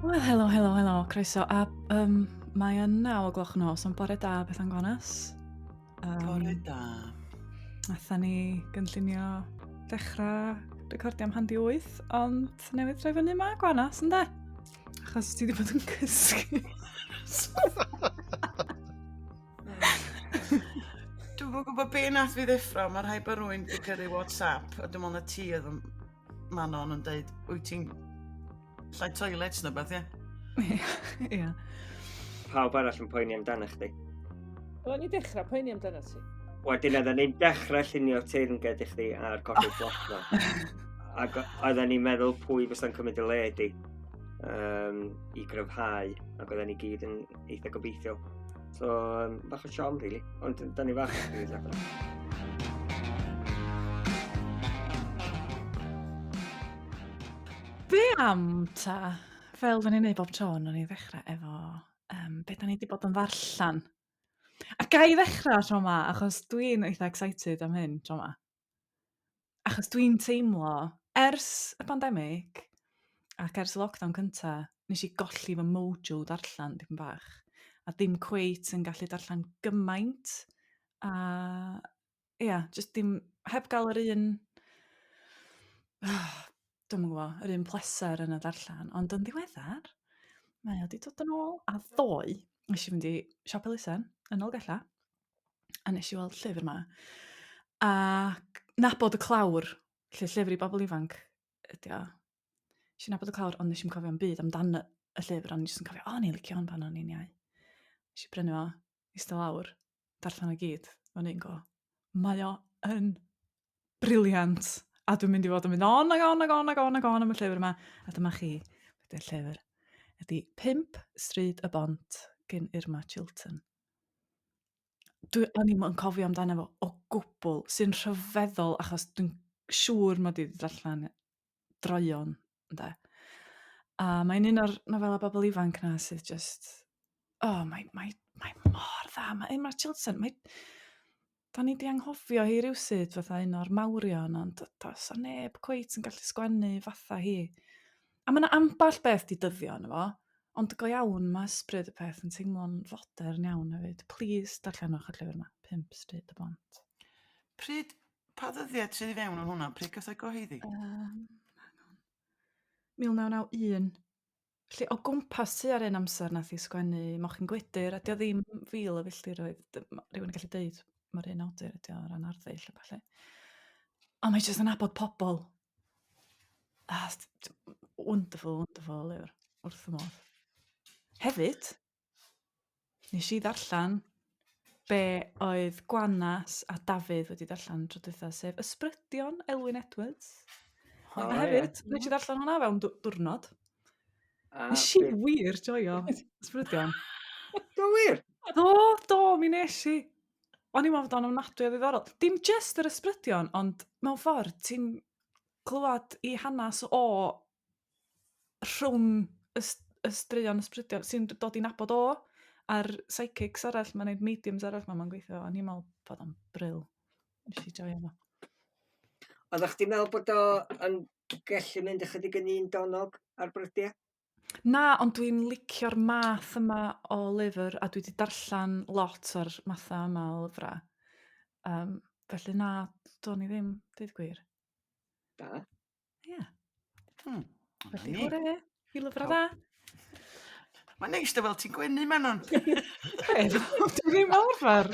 Wel, helo, croeso. A mae yn 9:00 nos, ond bore da beth yn gwanas. Bore da. Nathan ni gynllunio dechrau recordio am 7:30, ond newydd droi fyny yma gwanas, ynde? Achos ti wedi bod yn cysgu. Dwi'n gwybod be nath fi ddeffro, mae rhaid bod rwy'n wedi cyrru WhatsApp, a dwi'n meddwl na ti oedd yn Manon yn dweud, wyt ti'n llai toilets na beth, ie? Ia. Pawb arall yn poeni amdano chdi. O'n i dechrau poeni amdano ti. Wedyn oedden ni'n dechrau llunio teyrnged i chdi ar golli'r bloc na. Ac oedden ni'n meddwl pwy fysa'n cymryd y le di i gryfhau, ac oedden ni gyd yn eitha gobeithio. So, bach o siom, really. Ond da ni fach yn rili ddefnod. Be am ta, fel da ni'n neud bob tro, o'n i ddechrau efo be da ni wedi bod yn ddarllen. A ga i ddechrau tro yma, achos dwi'n eitha excited am hyn tro yma. Achos dwi'n teimlo, ers y pandemig, ac ers y lockdown cynta, nes i golli fy mojo darllen dipyn bach. A dim cweit yn gallu darllen gymaint. A ia, just dim, heb gael yr un, dwi'n gwybod, yr un pleser yn y darllen. Ond yn ddiweddar, mae o wedi dod yn ôl a ddoe. Nes i fynd i siop elusen yn Ôlgella, a nes i weld llyfr yma. A nabod y clawr, lle llyfr i bobl ifanc ydi o. Nes i nabod y clawr, ond nes i'n cofio am byd amdan y llyfr, ond nes i'n cofio, o'n i'n licio hon pan o'n i'n iau. Nes i brynu fo, eistedd lawr, darllen o gyd, o'n i'n go, mae o yn briliant. A dwi'n mynd i fod yn mynd on am y llyfr yma. A dyma chi, ydy'r llyfr. Ydy 5 stryd y bont gyn Irma Chilton. O'n i'n cofio amdano fo o gwbl, sy'n rhyfeddol, achos dwi'n siŵr mod i wedi darllen droion, ynde. A mae'n un o'r nofela bobl ifanc na sydd just, mae mor dda. Mae Irma Chilton, da ni di anghofio hi rywsyd fatha un o'r mawrion, ond does o neb cweit yn gallu sgwennu fatha hi. A mae yna amball beth di dyddio yn efo, ond go iawn mae ysbryd y peth yn teimlo'n fodern iawn hefyd. Please darllenwch y llyfr yma, 5 stryd y bont. Pryd, pa ddyddiad sydd i fewn yn hwnna? Pryd gath o'i gyhoeddi? 1991. Felly, o gwmpas tu ar un amser nath i sgwennu Mochyn Gwydyr, a di o ddim fil o filltir oedd rhywun yn gallu deud mae'r un awdur ydi o ran arddull o falle. Ond mae jyst yn abod pobl. Wonderful lyfr. Wrth y modd. Hefyd, nes i ddarllen be oedd Gwanas a Dafydd wedi darllen tro dwytha, sef Ysbrydion Elwyn Edwards. A hefyd, nes i ddarllen hwnna fewn diwrnod. Nes i wir joio Ysbrydion. Do wir? Do, mi nes i. O'n i'n meddwl o'n ofnadwy o ddiddorol. Dim just yr ysbrydion, ond mewn ffordd ti'n clywed i hanes o rhwng y straeon ysbrydion sy'n dod i nabod o a'r psychics arall, mae'n neud mediums arall mae'n gweithio. O'n i'n meddwl bod o'n bril. Nes i joio fo. Oeddech chdi'n meddwl bod o yn gallu mynd ychydig yn un donog ar brydiau? Na, ond dwi'n licio'r math yma o lyfr, a dwi wedi darllen lot o'r matha yma o lyfrau. Felly na, do'n i ddim, dweud gwir. Da. Ie. Felly ni. hwre, i lyfrau da. Mae'n neis dy fel ti'n gwenu, Manon. Dwi'n ddim arfer.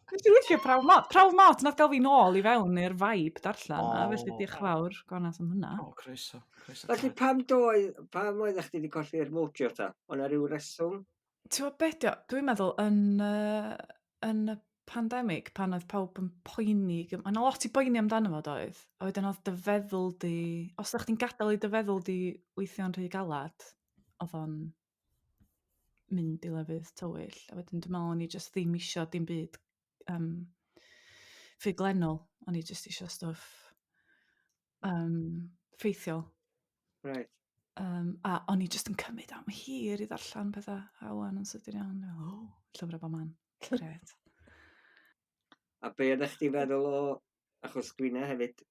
Dwi'n licio prawf mot, nath gael fi nôl i fewn i'r vibe darllen, a felly diolch fawr, Gwanas am hynna. Croeso. Felly pam oeddech chdi wedi colli'r mojo ta? O'na ryw reswm? Ti'n bedio, dwi'n meddwl yn y pandemig, pan oedd pawb yn poeni, mae yna lot i boeni amdano fo doedd, a wedyn oedd dy feddwl di, os ydych chi'n gadael i dy feddwl di weithio'n rhy galad, oedd o'n mynd i lefydd tywyll, a wedyn dwi'n meddwl o'n i just ddim isio dim byd ffuglenol, o'n i just isio stwff ffeithiol. Right. A o'n i just yn cymryd am hir i ddarllen pethau, a wan yn sydyn iawn, llyfrau bo man, gret. A be ydych chdi feddwl o, achos Glyn hefyd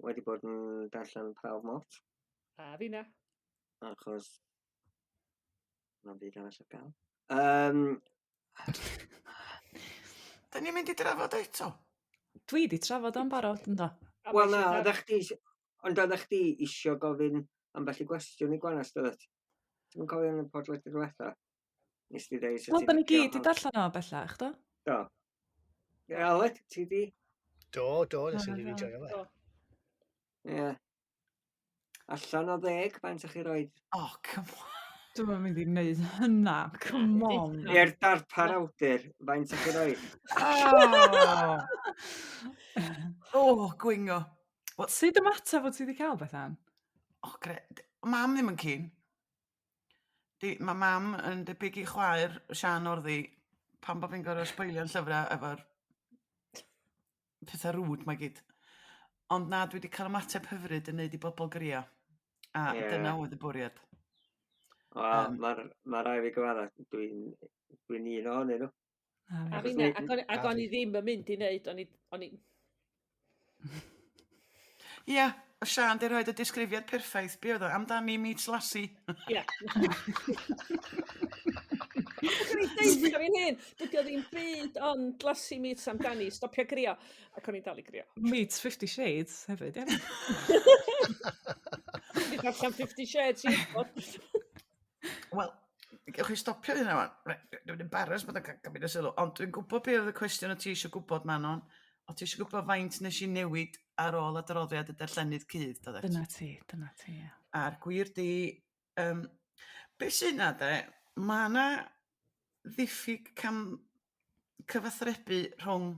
wedi bod yn darllen prawf mot? A fi na. achos mae'n byd arall o gael. Da ni'n mynd i drafod eto. Dwi di trafod o'n barod, ynddo? Wel na, oeddech chdi isio gofyn ambell i gwestiwn i Gwanas, doedd? Ti'n cofio yn y podlediad diwetha? Nes ti ddeud Wel, da ni gyd di darllen o bellach, do? Do. Aled, ti di? Do, nes i rili joio fe. Ie. Allan o 10, faint ych chi roed? Oh, come on. Dwi'n mynd i wneud hynna, come on. I'r darpar awdur, faint ych chi roed? Gwingo. Sut ymateb fod ti wedi cael, Bethan? Gret. Mam ddim yn cyn. Mae mam yn debyg i chwaer Sian Orddi pan bod fi'n gorau sboilio'n llyfrau efo'r pethau rwd mae gyd. Ond na, dwi wedi cael ymateb hyfryd yn neud i bobl grio. A dyna oedd y bwriad. Mae rai fi gyfadda, dwi'n un ohonyn nhw. Ac o'n i ddim yn mynd i wneud, o'n i... Ia, o Sian di roed y disgrifiad perffaith, be oedd o, amdani meets Lassie. Ia. Ac o'n i'n deud ar un hyn, dydy o ddim byd ond Lassie meets amdani, stopio grio. Ac o'n i'n dal i grio. Meets 50 Shades hefyd, ie. Dwi'n darllen 50 Shades i bod. Wel, gewch chi stopio hynna fan. Dwi'n embarrass bod yn cymryd y sylw, ond dwi'n gwybod beth oedd y cwestiwn o ti eisiau gwybod, Manon. O ti eisiau gwybod faint nes i newid ar ôl adroddiad y darllenydd cydd, doedd? Dyna ti, ie. A'r gwir di, beth sy'n na de, mae yna ddiffyg cam cyfathrebu rhwng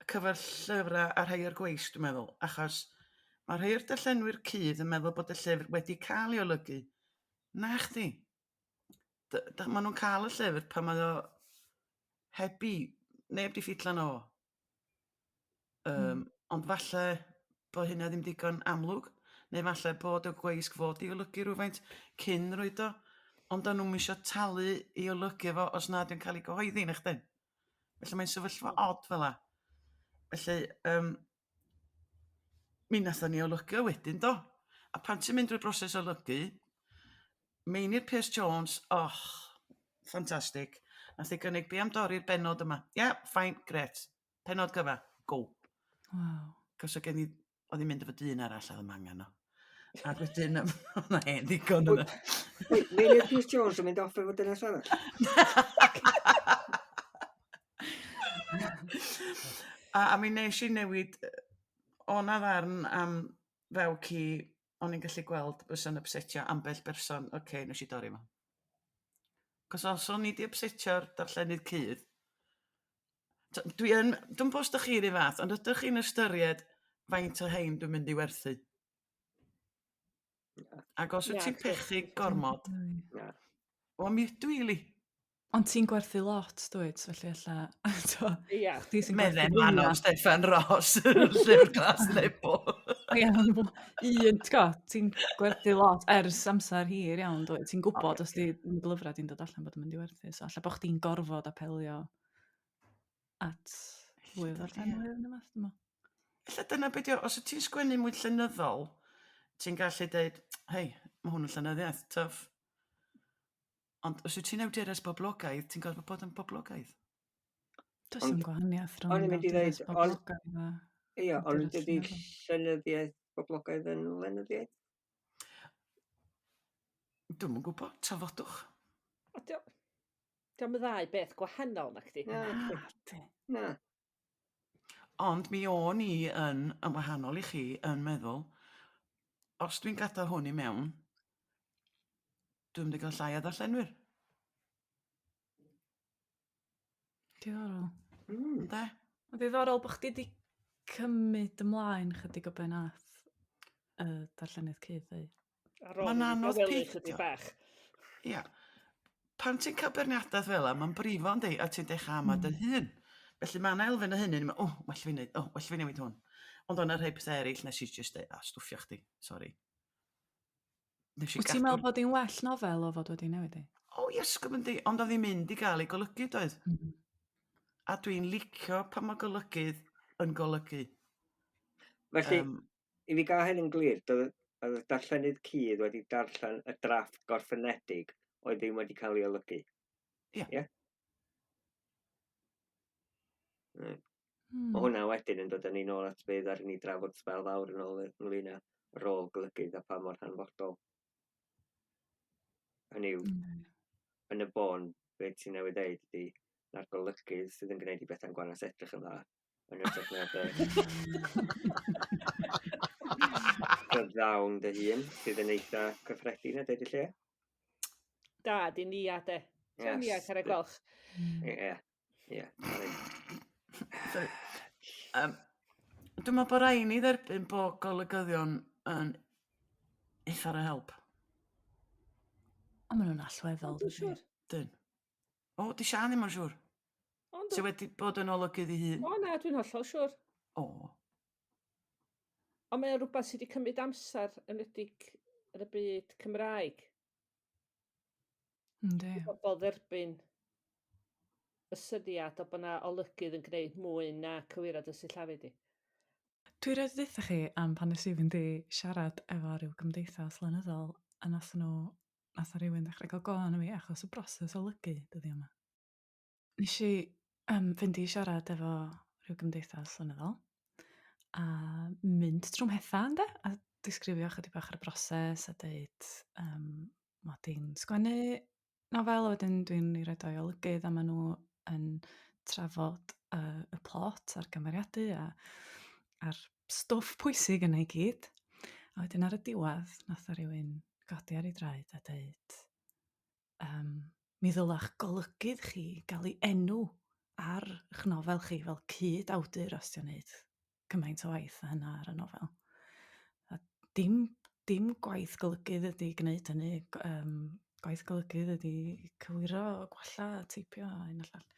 y cyfarllyfrau a rhai o'r gweis, dwi'n meddwl, achos mae rhai o'r darllenwyr cydd yn meddwl bod y llyfr wedi cael ei olygu. Na chdi. Maen nhw'n cael y llyfr pan mae o hebi, neb di ffitlan o. Ond falle bod hynna ddim digon amlwg, neu falle bod y gweisg fod i olygu rhywfaint cyn roed o, ond o'n nhw'n eisiau talu i olygu fo os nad yw'n cael ei gyhoeddi na chdi. Felly mae'n sefyllfa odd fel la. Felly, mi nathon ni olygu o wedyn, do. A pan ti'n mynd drwy'r broses olygu, Mae'r Pierce Jones, ffantastig. Nath ei gynnig be am dorri'r bennod yma. Fine, gret. Pennod gyfa, go. Wow. Cos oedd hi'n mynd efo dyn arall a ddim angen o. A wedyn, o'na hen ddigon yna. Mae'r Pierce Jones yn mynd off efo dynes arall? A mi nes i newid, o'na ddarn am few ci, o'n i'n gallu gweld bys yn upsetio ambell berson, nes i dorri fo. Cos os o'n i di upsetio'r darllenydd cydd, dwi'n post o'ch chi'r un fath, ond ydych chi'n ystyried faint o hein dwi'n mynd i werthu. Ac os wyt ti'n pechu gormod, o mi dwi. Ond ti'n gwerthu lot, dwyt, felly alla... Ia. Medden Manon Steffan Ross, llyfr glas nebo. Ie, ti'n gwerthu lot ers amser hir iawn, dwyt. Ti'n gwybod os di lyfrau di'n dod allan bod yn mynd i werthu. So alla bod chdi'n gorfod apelio at fwy o ddarllenwyr yn y math yma. Ella dyna beth yw, os ti'n sgwennu mwy llenyddol, ti'n gallu deud, hei, mae hwn yn llenyddiaeth, tough. Ond os wyt ti'n awduras boblogaidd, ti'n gorfod bod yn boblogaidd. Does dim gwahaniaeth O'n i'n mynd i ddeud, boblogaidd a... Ia, ond ydy llenyddiaeth boblogaidd yn lenyddiaeth? Dwi'n yn gwybod, trafodwch. Diolch yn ddau beth gwahanol na chdi. Na. Ond mi o'n i yn wahanol i chi yn meddwl, os dwi'n gadael hwn i mewn, dwi'n mynd i gael llai o ddarllenwyr. Diddorol. Da? Mae'n ddiddorol bod chdi wedi cymryd ymlaen chydig o benath y darllenydd cydd. Mae'n anodd peidio. Bach. Ia. Pan ti'n cael berniadaeth fel yma, mae'n brifo yn di, a ti'n dechrau am dy hun. Felly mae'n elfen o hynny, well fi newid hwn. Ond o'na rhai pethau eraill nes i just dweud, stwffio chdi, sori. Wyt ti'n meddwl bod hi'n well nofel o fod wedi newid i? Yes, gyfyndi, ond oedd hi'n mynd i gael ei golygu, doedd. A dwi'n licio pan mae golygydd yn golygu. Felly, i fi gael hyn yn glir, oedd y darllenydd cudd wedi darllen y drafft gorffenedig oedd ddim wedi cael ei olygu. Ie. Ie? Mae hwnna wedyn yn dod â ni nôl at beth ar ni drafod sbel fawr yn ôl ynglyn â rôl golygydd a pa mor hanfodol. Hynny yw, yn y bon, beth sy'n newydd dweud ydy na'r golygydd sydd yn gwneud i bethau'n gwanas edrych yn dda. Yn edrych na ddawn dy hun sydd yn eitha cyffredin a deud y lle. Da, di ni a de. Ti'n ni a Carreg Welch. Ie. Dwi'n meddwl bod rhaid ni dderbyn bod golygyddion yn eitha ar y help. Ond maen nhw'n allweddol, Dwi'n siŵr. Dyn. O, di Sian ddim yn siŵr. Sy wedi bod yn olygydd ei hun. O na, dwi'n hollol siŵr. O. Ond mae o rhywbeth sydd wedi cymryd amser yn ydig yn y byd Cymraeg. Ynddi. Bobl dderbyn y syniad o bod yna olygydd yn gwneud mwy na cywirad y sillafu di. Dwi roed ddeitha chi am pan nes i fynd i siarad efo rhyw gymdeithas lenyddol a nath rhywun ddechrau gael go arno fi achos y broses olygu dyddi yma. Nes i fynd i siarad efo rhyw gymdeithas lenyddol a mynd trwy'm hetha ynde a disgrifio chydig bach ar y broses a deud mod i'n sgwennu nofel a wedyn dwi'n ei roid o'i olygydd a maen nhw yn trafod y plot a'r gymeriadu a'r stwff pwysig yna i gyd. A wedyn ar y diwedd nath rhywun godi ar ei draed a deud mi ddylech golygydd chi gael ei enw ar eich nofel chi fel cyd-awdur os ti'n neud cymaint o waith a hynna ar y nofel. A dim gwaith golygydd ydy gwneud hynny, gwaith golygydd ydy cywiro, gwalla, teipio a un allall.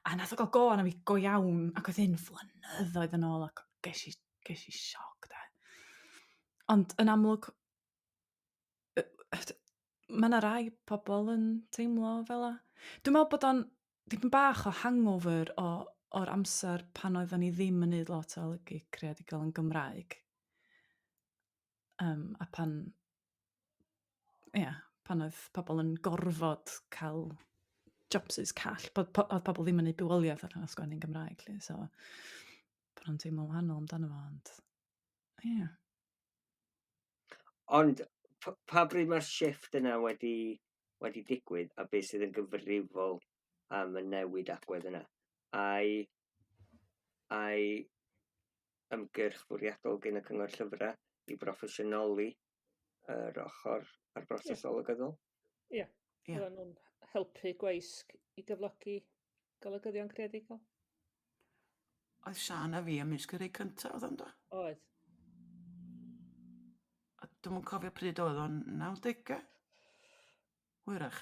A nath o gael go arno fi go iawn ac oedd hyn flynyddoedd yn ôl ac ges i sioc de. Ond yn amlwg mae yna rai pobl yn teimlo fel la. Dwi'n meddwl bod o'n dipyn bach o hangover o'r amser pan oeddwn ni ddim yn neud lot o olygu creadigol yn Gymraeg. A pan oedd pobl yn gorfod cael jobsys call, oedd pobl ddim yn neud bywoliaeth allan o sgwennu'n Gymraeg. So, bod nhw'n teimlo wahanol amdano fo. Ond pa bryd mae'r shift yna wedi digwydd a beth sydd yn gyfrifol am y newid agwedd yna? A'i ymgyrch bwriadol gen y cyngor llyfrau i broffesiynoli yr ochr a'r broses olygyddol? Ie. Oedden nhw'n helpu gweisg i gyflogi golygyddion creadigol? Oedd Sian a fi ymysg yr ei cyntaf oedd o'n do? Oedd. A dwi'n cofio pryd oedd o'n 90au? Hwyrach.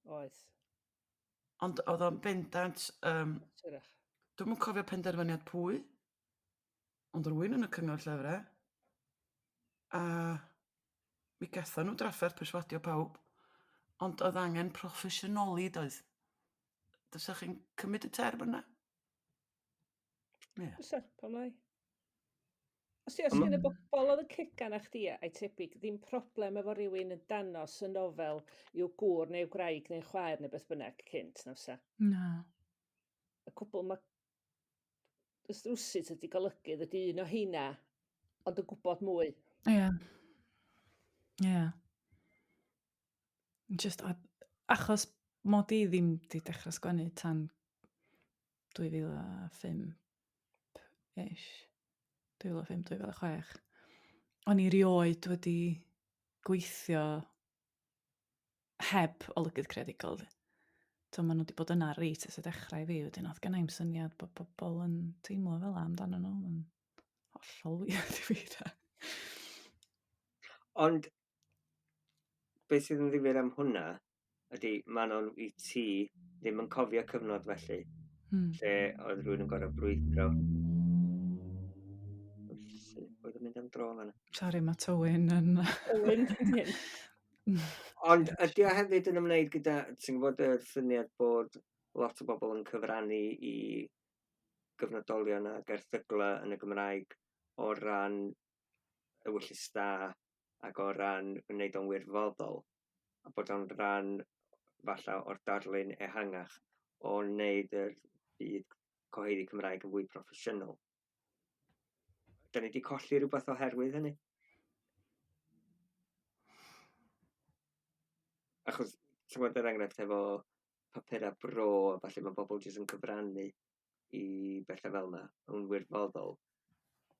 Oedd. Ond oedd o'n bendant, dwi'n cofio penderfyniad pwy, ond rwy'n yn y cyngor llyfrau, a mi gatho nhw drafferth perswadio pawb, ond oedd angen proffesiynoli doedd. Dysach chi'n cymryd y term yna? Ie. Fysa, pam lai. Os yna bobl oedd y cican a chdi a'i tebyg, ddim problem efo rhywun yn danos y nofel i'w gŵr neu gwraig neu chwaer neu beth bynnag cynt, na fysa? Na. Y cwbl mae ysdrwsyd ydi golygydd ydi un o heina, ond yn gwybod mwy. Ie. Just achos mod i ddim di dechrau sgwennu tan 2005-ish. 2005-2006. O'n i rioed wedi gweithio heb olygydd creadigol. Maen nhw wedi bod yna reit ys y dechrau i fi, wedyn oedd gen i'n syniad bod pobl yn teimlo fel amdano nhw. Yn hollol weird i fi da. Ond beth sydd yn ddifyr am hwnna ydy Manon i ti ddim yn cofio cyfnod felly lle oedd rhywun yn gorfod brwydro. Oedd yn mynd am dro fan. Sori, mae Tywyn yn... Ond ydy o hefyd yn ymwneud gyda, ti'n gwybod y syniad bod lot o bobl yn cyfrannu i gyfnodolion a gerthyglau yn y Gymraeg o ran ewyllus da ac o ran wneud o'n wirfoddol, a bod o'n ran falle o'r darlun ehangach o wneud yr byd cyhoeddi Cymraeg yn fwy proffesiynol. Da ni wedi colli rhywbeth oherwydd hynny. Achos, ti'n gwybod yr enghraifft efo papura bro, falle mae bobl jyst yn cyfrannu i bethau fel yna, yn wirfoddol.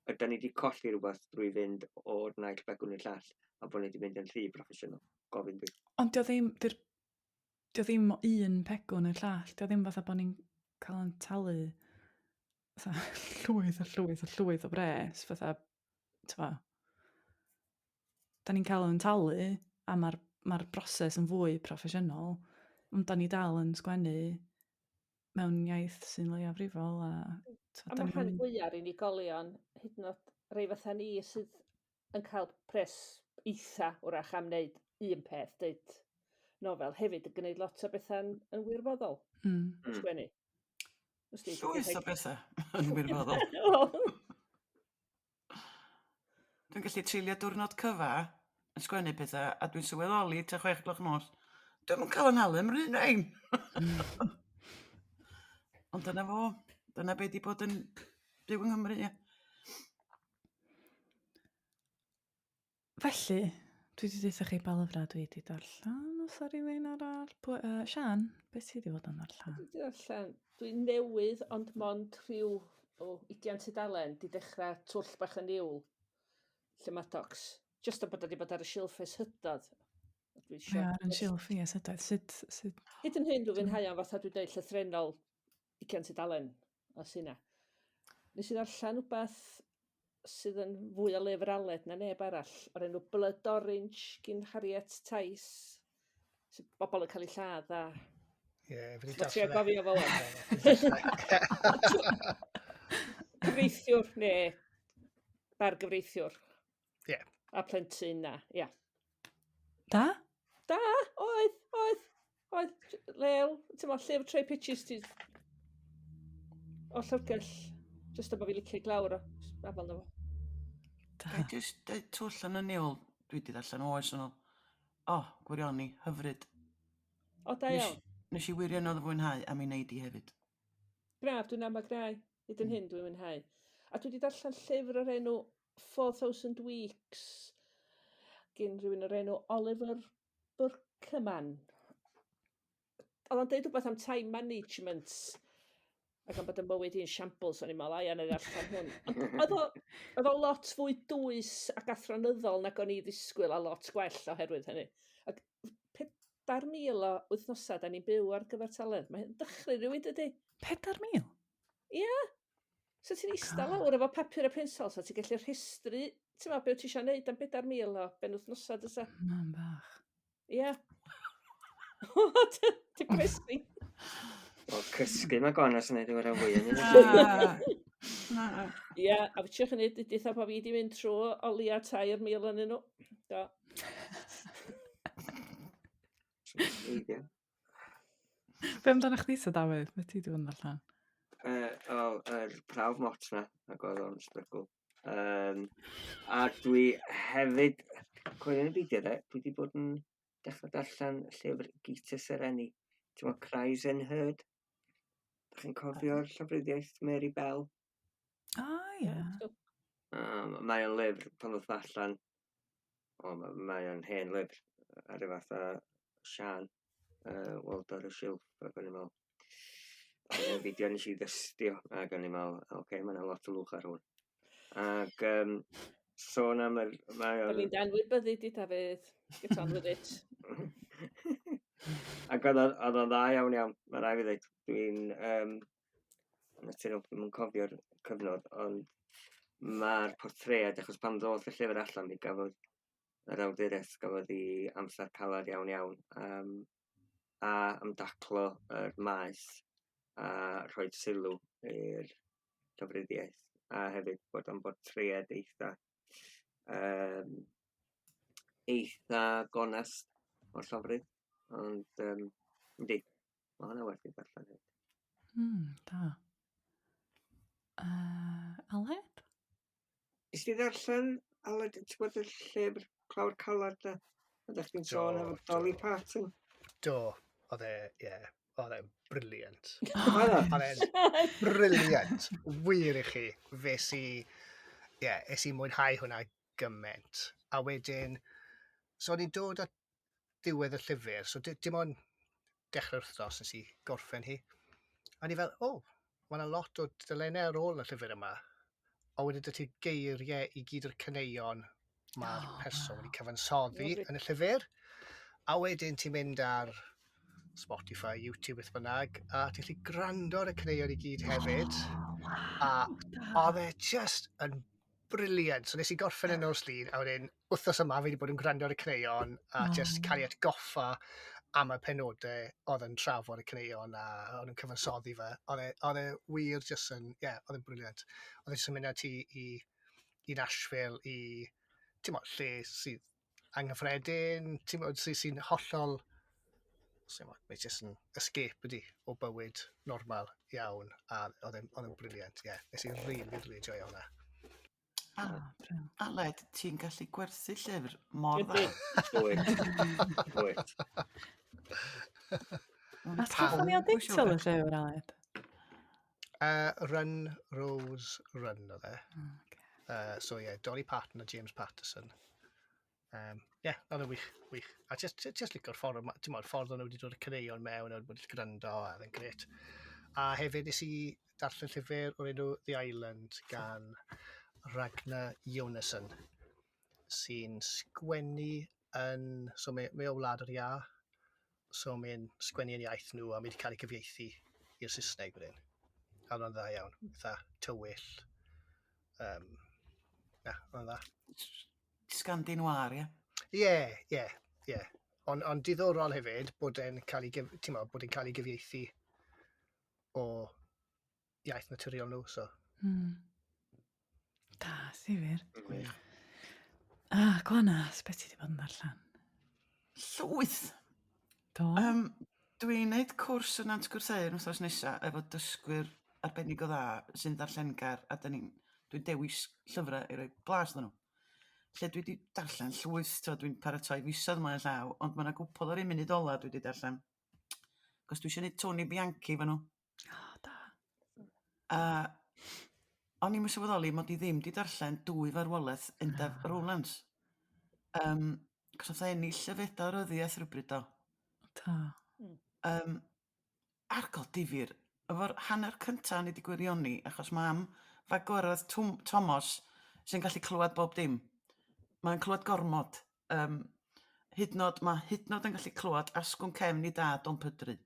Da ni wedi colli rhywbeth drwy fynd o'r naill begwn i'r llall, a bod ni wedi mynd yn rhy proffesiynol, gofyn fi. Ond dio ddim un pegwn i'r llall. Dio ddim fatha bod ni'n cael yn talu fatha llwyth o bres. Fatha, t'wa, da ni'n cael yn talu a mae'r broses yn fwy proffesiynol. Ond da ni dal yn sgwennu mewn iaith sy'n leiafrifol. A mae rhan fwyaf unigolion, hyd yn oed rei fatha ni sydd yn cael pres eitha wrach am wneud un peth, deud nofel, hefyd yn gwneud lot o bethau yn wirfoddol. Sgwennu. Llwyth o bethau yn wirfoddol. Dwi'n gallu treulio diwrnod cyfa yn sgwennu pethau, a dwi'n sylweddoli ta 6 gloch nos. Dwi'n cael yn halu am rhan ein. Ond dyna fo. Dyna be di bod yn byw yng Nghymru, ie. Felly, dwi wedi deitha chi pa lyfrau dwi wedi darllen. Os o rywun arall? Sian, beth ti wedi bod yn darllen? Dwi wedi darllen. Dwi'n newydd, ond mond rhyw 20 tudalen, di dechrau twll bach yn niwl. Lle mae docs. Just o bod wedi bod ar y silff ers hydod. Ie, ar y silff i ers hydod. Sut? Hyd yn hyn, dwi'n fwynhau am fatha dwi'n dweud llythrenol 20 tudalen o syna. Nes i ddarllen rhywbeth sydd yn fwy o lyfr aled na neb arall, o'r enw Blood Orange gyn Harriet Tice, sydd bobl yn cael ei lladd a... Ie, fi wedi Mae trio darllen gofio fo. Gyfreithiwr, neu bargyfreithiwr. Ie. A plentyn na, ia. Da? Da, oedd. Lew, ti'n mo, llyfr troi pitches ti o llyfrgell, jyst o bod fi licio glawr o afel na fo. Gai jyst deud twll yn y niwl, dwi wedi darllen oes yn ôl. O, gwirioni, hyfryd. O, da iawn. Nes i wirioneddol fwynhau am ei wneud i hefyd. Graf, dwi'n am a grau. Hyd yn hyn dwi'n mwynhau. A dwi wedi darllen llyfr o'r enw 4,000 Weeks gyn rhywun o'r enw Oliver Burkeman. Oedd o'n deud rhywbeth am time management ac am bod yn bywyd i'n shambles o'n i'n meddwl, ai, anna darllen hwn. Ond oedd o lot fwy dwys ac athronyddol nag o'n i ddisgwyl a lot gwell oherwydd hynny. Ac 4,000 o wythnosau da ni'n byw ar gyfartaledd. Mae'n dychryn rhywun dydy. 4,000? Ia. So ti'n eistedd lawr efo papur a pensel, so ti'n gallu rhestru, ti'n meddwl beth ti eisiau gwneud am 4,000 o benwythnosau dysa. Mam bach. Ia. Ti'n cysgu. O, cysgu mae gonas yn neud efo'r fwy yn Na. Ia, a fi tiwch yn neud, dytha po fi wedi mynd trwy o lia 3,000 yn nhw. Do. Be amdano chdi sa, Dafydd? Be ti wedi bod yn darllen? Yr prawf mot na, ac oedd o'n strygl. A dwi hefyd, coelio yn y beidio dwi wedi bod yn dechrau darllen llyfr Gita Sereni. Ti'n meddwl Cries and Heard? Da chi'n cofio'r llofruddiaeth Mary Bell? Ie. Mae o'n lyfr pan oedd allan. Mae o'n hen lyfr ar y fath o Sian, weld ar y silff, ac o'n i'n meddwl. Yn fideo nes i ddystio, ac o'n i'n meddwl, oce, mae yna lot o lwch ar hwn. Ac sôn am yr... O'n i'n danwybyddu di, Dafydd. Get on with it. Ac oedd o'n dda iawn, mae rai fi ddweud. Dwi'n naturiol ddim yn cofio'r cyfnod, ond mae'r portread, achos pan ddoth y llyfr allan, mi gafodd yr awdures, gafodd i amser calad iawn, a ymdaclo yr maes, a rhoi sylw i'r llofruddiaeth, a hefyd bod o'n portread eitha gonest o'r llofrydd, ond yndi, mae hwnna werth i darllen hefyd. Da. Aled? Is ti ddarllen Ala, ti'n bod y llyfr Clawr Calad na? Ydych chi'n sôn efo Dolly Parton? Do, oedd e'n briliant. Oedd o? Oedd e'n briliant. Wir i chi. Es i mwynhau hwnna gymaint. A wedyn, so ni'n dod at diwedd y llyfr, so dim ond dechrau'r wythnos nes i gorffen hi. A ni fel, mae yna lot o dylennau ar ôl y llyfr yma. A wedyn ti geiriau i gyd o'r caneuon mae'r person wedi cyfansoddi yn y llyfr. A wedyn ti'n mynd ar Spotify, YouTube, beth bynnag, a ti'n gallu gwrando ar y caneuon i gyd hefyd. A oedd e just yn briliant. So nes i gorffen yn o'r slun, a wedyn wythnos yma fi wedi bod yn gwrando ar y caneuon a just cael ei atgoffa am y penodau oedd yn trafod y caneuon a oedd yn cyfansoddi fe. Oedd e wir just yn, oedd e'n briliant. Oedd e'n mynd ati i Nashville i, ti'n modd, lle sydd anghyffredin, ti'n modd, sy'n hollol, mae jyst yn escape ydi o bywyd normal iawn, a oedd e'n briliant, nes i'n really joio hwnna. Aled, ti'n gallu gwerthu llyfr mor dda. Bwyd. A ti'n ni o deitl y llyfr, Aled? Run, Rose, Run oedd e. So Dolly Parton a James Patterson. Oedd e'n wych. A just licio'r ffordd o'n nhw wedi dod y caneuon mewn a wedi gwrando, a oedd e'n gret. A hefyd nes i darllen llyfr o'r enw The Island gan Ragnar Jónasson, sy'n sgwennu yn... So mae o wlad yr Ia, so mae'n sgwennu yn iaith nhw a mae wedi cael ei cyfieithu i'r Saesneg wedyn. A oedd o'n dda iawn, eitha tywyll. Oedd o'n dda. Scandinwar, Ie. Ond diddorol hefyd bod e'n cael ei gyfieithu o iaith naturiol nhw, so. Da, sifir. Gwanas, beth ti wedi bod yn darllen? Llwyth. Do? Dwi'n gwneud cwrs yn Sgwrs yn wythnos nesaf efo dysgwyr arbennig o dda sy'n darllengar a dwi'n dewis llyfrau i roi blas nhw. Lle dwi wedi darllen llwyth, dwi'n paratoi fisoedd yma llaw, ond mae yna gwpl o'r un munud ola dwi wedi darllen. Cos dwi eisiau gwneud Tony Bianchi fan nhw. A o'n i'n sylweddoli mod i ddim wedi darllen 2 farwolaeth Undaf Rowlands. Cos oedd ennill y Fedal Ryddiaeth rhywbryd do. Argol difyr, efo'r hanner cyntaf ni wedi gwirioni, achos mam Fagwaraeth Thomas sy'n gallu clywed bob dim. Mae'n clywed gormod. Hyd yn oed yn gallu clywed asgwrn cefn i dad o'n pydru.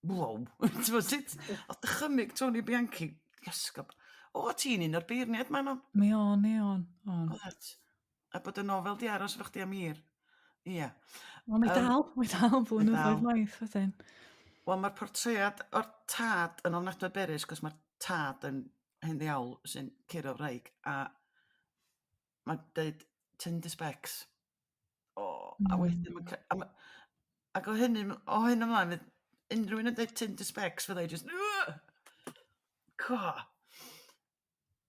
Wow. Oedd dychymyg Tony Bianchi. Iasgob. Ti'n un o'r beirniad, Manon? Mi on. A bod y nofel di aros fo chdi am hir. Ia. Mae dal blynyddoedd maith wedyn. Wel, mae'r portread o'r tad yn ofnadwy berys, cos mae'r tad yn hen ddiawl sy'n curo wraig, a mae'n dweud Tinder specs. A wedyn, ac o hyn ymlaen, unrhyw un yn dweud Tinder specs, fydda i just...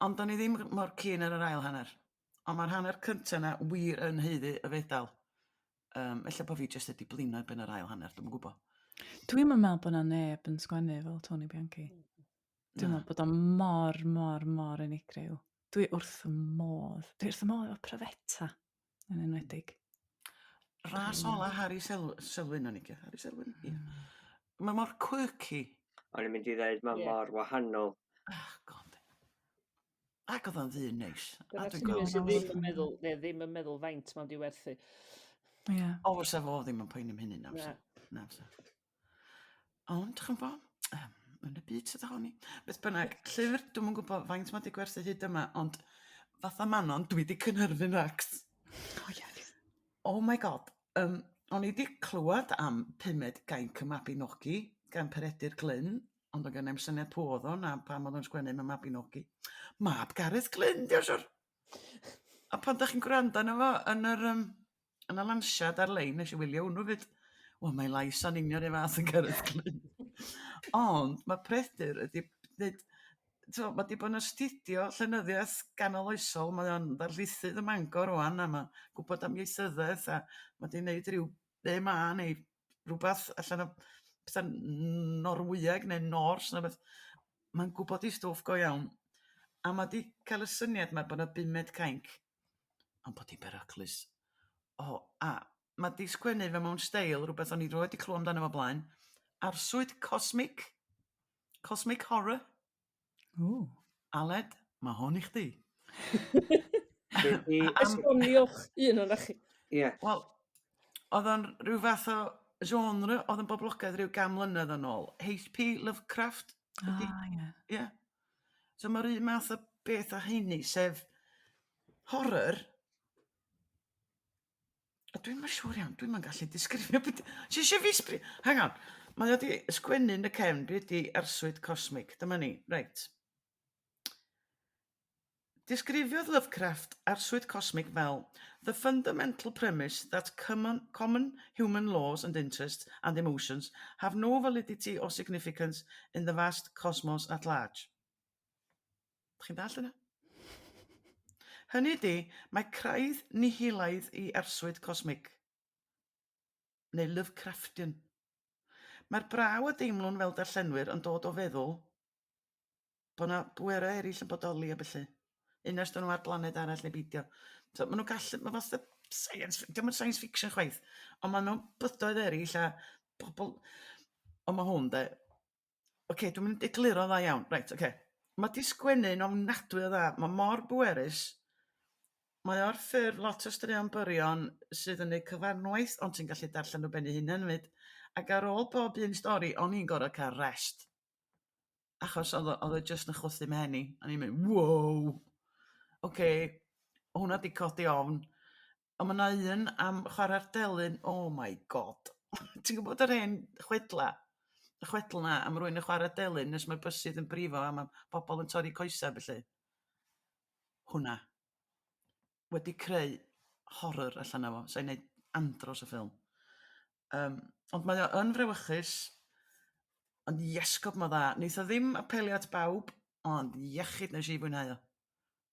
Ond do'n i ddim mor keen ar yr ail hanner. Ond mae'r hanner cyntaf yna wir yn heiddi y Fedal. Ella bod fi jyst wedi blino ben yr ail hanner, dwi'n gwybod. Dwi'n meddwl bod yna neb yn sgwennu fel Tony Bianchi. Dwi'n meddwl bod o'n mor unigryw. Dwi wrth y modd efo Profeta yn enwedig. Ras ola Harry Selwyn o'n i. Harry Selwyn, ie. Mae mor quirky. O'n i'n mynd i ddweud mae mor wahanol. God. Ac oedd o'n ddyn neis. Ddim yn meddwl faint mae'n diwerthu. O, fysa fo ddim yn poeni am hynny na. Ond, chymfo, yn y byd sydd ohoni. Beth bynnag, llyfr, dwi'n yn gwybod faint mae di gwerthu hyd yma, ond fatha Manon, dwi di cynhyrfu'n racs. Oh my god. O'n i di clywed am pumed Gainc y Mabinogi, gan Peredur Glyn, ond o'n gen i'm syniad pwy oedd o, na pam oedd o'n sgwennu mewn Mabinogi. Mab Gareth Glyn, diolch siwr. A pan da chi'n gwrando yna fo, yn y lansiad ar-lein, nes i wylio hwnnw fyd. Wel, mae'n lais o'n union i fath yn Gareth Glyn. Ond mae Peredur wedi dweud Mae di bod yn astudio llenyddiaeth ganoloesol, mae o'n ddarlithydd y Mangor rwan, a mae gwybod am ieithyddaeth, a mae di wneud rhyw neu rhywbeth allan o pethau Norwyeg neu Nors, mae'n gwybod i stwff go iawn. A mae di cael y syniad mae bod yna 5 Gainc, ond bod hi'n beryclus. A mae di sgwennu fe mewn steil, rhywbeth o'n i roed i clwm amdano fo blaen, arswyd cosmic horror. Aled, mae hon i chdi. Esboniwch un o'na chi. Ie. Wel, oedd o'n rhyw fath o genre, oedd yn boblogaidd rhyw gam mlynedd yn ôl. H.P. Lovecraft. Ie. So mae'r un math o beth o heini, sef horror. A dwi'n ma'n siŵr iawn, dwi'n ma'n gallu disgrifio beth... Hang on. Mae wedi sgwennu yn y cefn, dwi wedi arswyd cosmic. Dyma ni, reit. Disgrifiodd Lovecraft arswyd cosmic fel the fundamental premise that common human laws and interests and emotions have no validity or significance in the vast cosmos at large. Chi'n dall yna? Hynny di, mae craidd nihilaidd i arswyd cosmic. Neu Lovecraftian. Mae'r braw a deimlwn fel darllenwyr yn dod o feddwl bod yna bwerau eraill yn bodoli a bellu. Unnes dyn nhw ar blaned arall neu beidio. So, maen nhw'n gallu, mae fath o dim yn science fiction chwaith, ond maen nhw'n bydoedd eraill a pobl... Ond mae hwn, de. Oce, dwi'n mynd i egluro dda iawn. Reit, oce. Mae di sgwennu'n ofnadwy o dda. Mae mor bwerus. Mae o'r ffurf lot o straeon byrion sydd yn ei cyfarnwaith, ond ti'n gallu darllen nhw ben ei hunain fyd. Ac ar ôl bob un stori, o'n i'n gorau cael rest. Achos oedd o jyst yn chwthu mhen i. A ni'n mynd, wow! Oce, hwnna di codi ofn. Ond mae yna un am chwarae'r delyn, oh my god. Ti'n gwybod yr hen chwedla? Y chwedl na, am rwy'n y chwarae'r delyn, nes mae'r bysydd yn brifo, a mae bobl yn torri coesau, felly. Hwna. Wedi creu horror allan o fo, sa'n neud andros o ffilm. Ond mae o yn frewachus, ond iesgob mae dda. Neith o ddim apelio at bawb, ond iechyd nes i fwynhau o.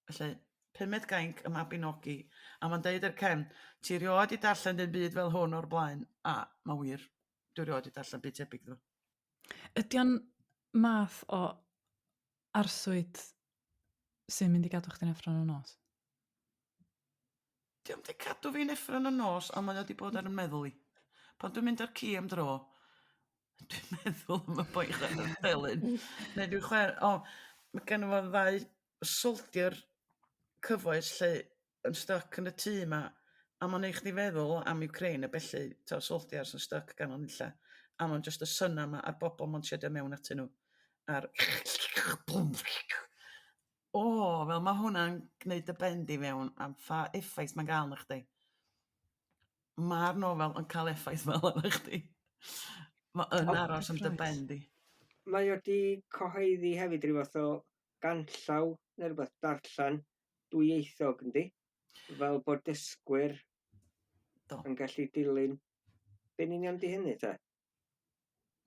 Felly, 5 Gainc y Mabinogi, a mae'n deud yr cefn, ti rioed i darllen dim byd fel hwn o'r blaen. A, mae wir, dwi rioed i darllen byd tebyg ddo. Ydy o'n math o arswyd sy'n mynd i gadw chdi'n effron o nos? Diolch di cadw fi'n effron o nos, ond mae o wedi bod ar yn meddwl i. Pan dwi'n mynd ar ci am dro, dwi'n meddwl am y boi chwarae'r delyn. Neu dwi'n chwarae... mae gen i fo 2 soldier cyfoes lle yn stuck yn y tŷ yma, a mae'n eich ni feddwl am Ukraine, a belly, soldiers yn stuck gan o'n illa. A mae'n just y syna yma a'r bobl mae'n siedio mewn atyn nhw. A'r... fel mae hwnna'n gwneud y bendi mewn am pha effaith mae'n gael na chdi. Mae'r nofel yn cael effaith fel yna chdi. Mae yn aros am dy bendi. Mae wedi cyhoeddi hefyd rhyw fath o ganllaw neu rhywbeth darllen dwyieithog, yndi? Fel bod dysgwyr yn gallu dilyn. Be'n union di hynny, te?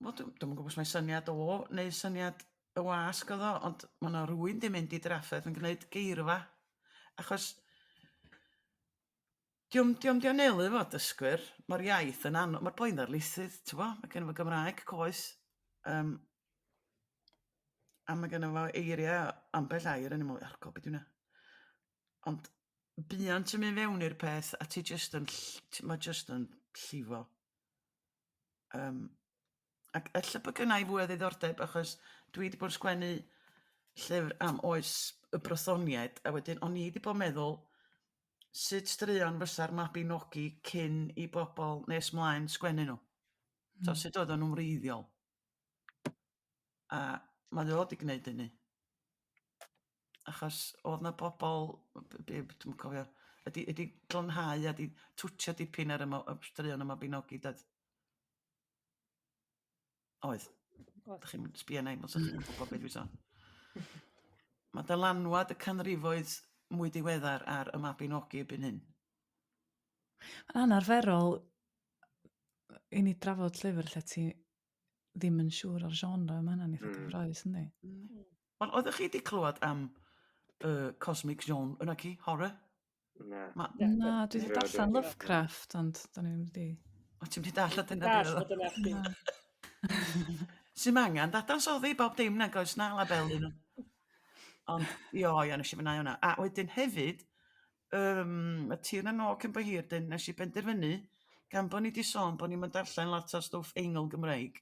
Wel, dwi'n gwybod os mae syniad o, neu syniad y wasg o ddo, ond mae yna rhywun di mynd i drafferth yn gwneud geirfa. Achos, diom di anelu fo dysgwyr, mae'r iaith yn anodd, mae'r boi'n ddarlithydd, ti'n bo? Mae gen i fo Gymraeg, coes, a mae gen i fo eiriau ambell air yn ymwneud, argo, beth yw'na. Ond, bian ti'n mynd fewn i'r peth, a mae just yn llifo. Ac ella bod gynna i fwy o ddiddordeb, achos dwi wedi bod yn sgwennu llyfr am oes y brythoniaid, a wedyn o'n i wedi bod yn meddwl sut straeon fysa'r Mabinogi cyn i bobl nes mlaen sgwennu nhw. So, sut oedd nhw'n wreiddiol. A mae o wedi gwneud hynny. Achos oedd na bobl, dwi'n cofio, ydi glynhau a ydi twtio dipyn ar y straeon y Mabinogi, dad. Oedd. Dach chi'n sbio na i, mos ydych chi'n gwybod beth dwi'n sôn. Mae dylanwad y canrifoedd mwy diweddar ar y Mabinogi byn hyn. Mae'n anarferol i ni drafod llyfr lle ti ddim yn siŵr o'r genre yma, yna'n eitha cyffroes, yndi? Wel, oeddech chi wedi clywed am Cosmic Zone yna ci, horror? Na. Na, dwi wedi Drio, darllen drio. Lovecraft, ond da ni wedi... O, ti'n wedi darllen dyna Dall ddiwedd? fod yna chdi. Sy'n angen, dadansoddi bob dim na goes na labelu nhw. Ond, nes i fynnau hwnna. A wedyn hefyd, y tir na no cyn bo hir, dyn nes i benderfynu, gan bod ni di sôn bod ni'n darllen lot o stwff eingl Gymraeg,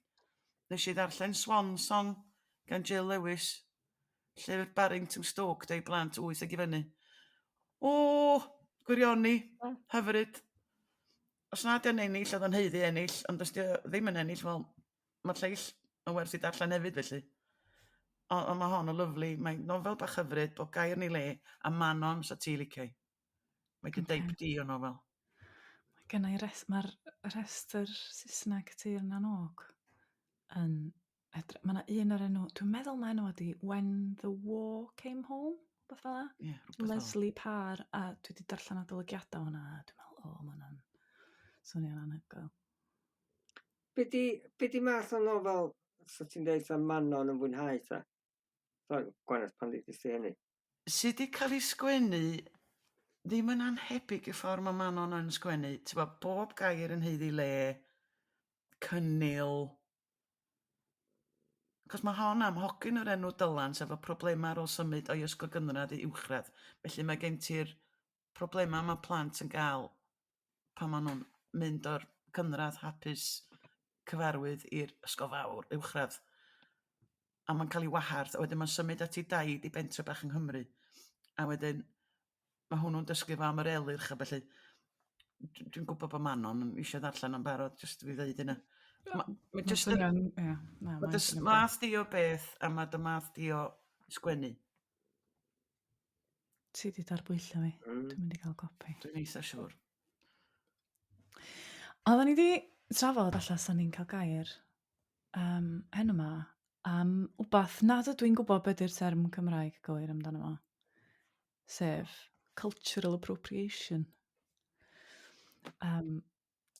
nes i ddarllen Swansong gan Jill Lewis, llyfr Barrington Stoke, dau blant 8 ag i fyny. O, gwirioni, hyfryd. Os nad yw'n ennill, oedd o'n heiddi ennill, ond os di ddim yn ennill, wel, mae'r lleill yn werth i darllen hefyd felly. Ond mae hon yn lyflu, mae'n nofel bach hyfryd, bod gair ni le, a Manon sa ti licio. Mae gen deip di o nofel. Mae'r restr Saesneg tir na nog yn edrych. Mae yna un o'r enw, dwi'n meddwl mae enw ydi When the War Came Home, beth fel la. Ie, rhywbeth fel. Leslie Parr, a dwi wedi darllen adolygiadau hwnna, a dwi'n meddwl, mae hwnna'n swnio'n anhygoel. Be di math o nofel, so ti'n dweud am Manon yn fwynhau ta? Gwanes, pan di ti hynny? Sut di cael ei sgwennu ddim yn anhebyg y ffordd mae Manon yn sgwennu. Ti'n bod, bob gair yn heiddi le, cynnil. Cos mae hon am hogyn o'r enw Dylan, sef o problema ar ôl symud o'i ysgol gynradd i uwchradd. Felly mae gen ti'r problema mae plant yn gael pan maen nhw'n mynd o'r cynradd hapus cyfarwydd i'r ysgol fawr uwchradd. A mae'n cael ei wahardd, a wedyn mae'n symud at ei daid i bentre bach yng Nghymru. A wedyn mae hwnnw'n dysgu fo am yr elyrch, a felly dwi'n gwybod bod Manon yn eisiau ddarllen am barod, jyst i fi ddeud yna. Mae jyst yn... Mae dy math di o beth, a mae dy math di o sgwennu. Ti di darbwyllo fi, dwi'n mynd i gael copi. Dwi'n eitha siwr. Oedden ni di trafod allan sa'n ni'n cael gair hen yma am wbath nad ydw i'n gwybod beth yw'r term Cymraeg gywir amdano fo. Sef Cultural Appropriation.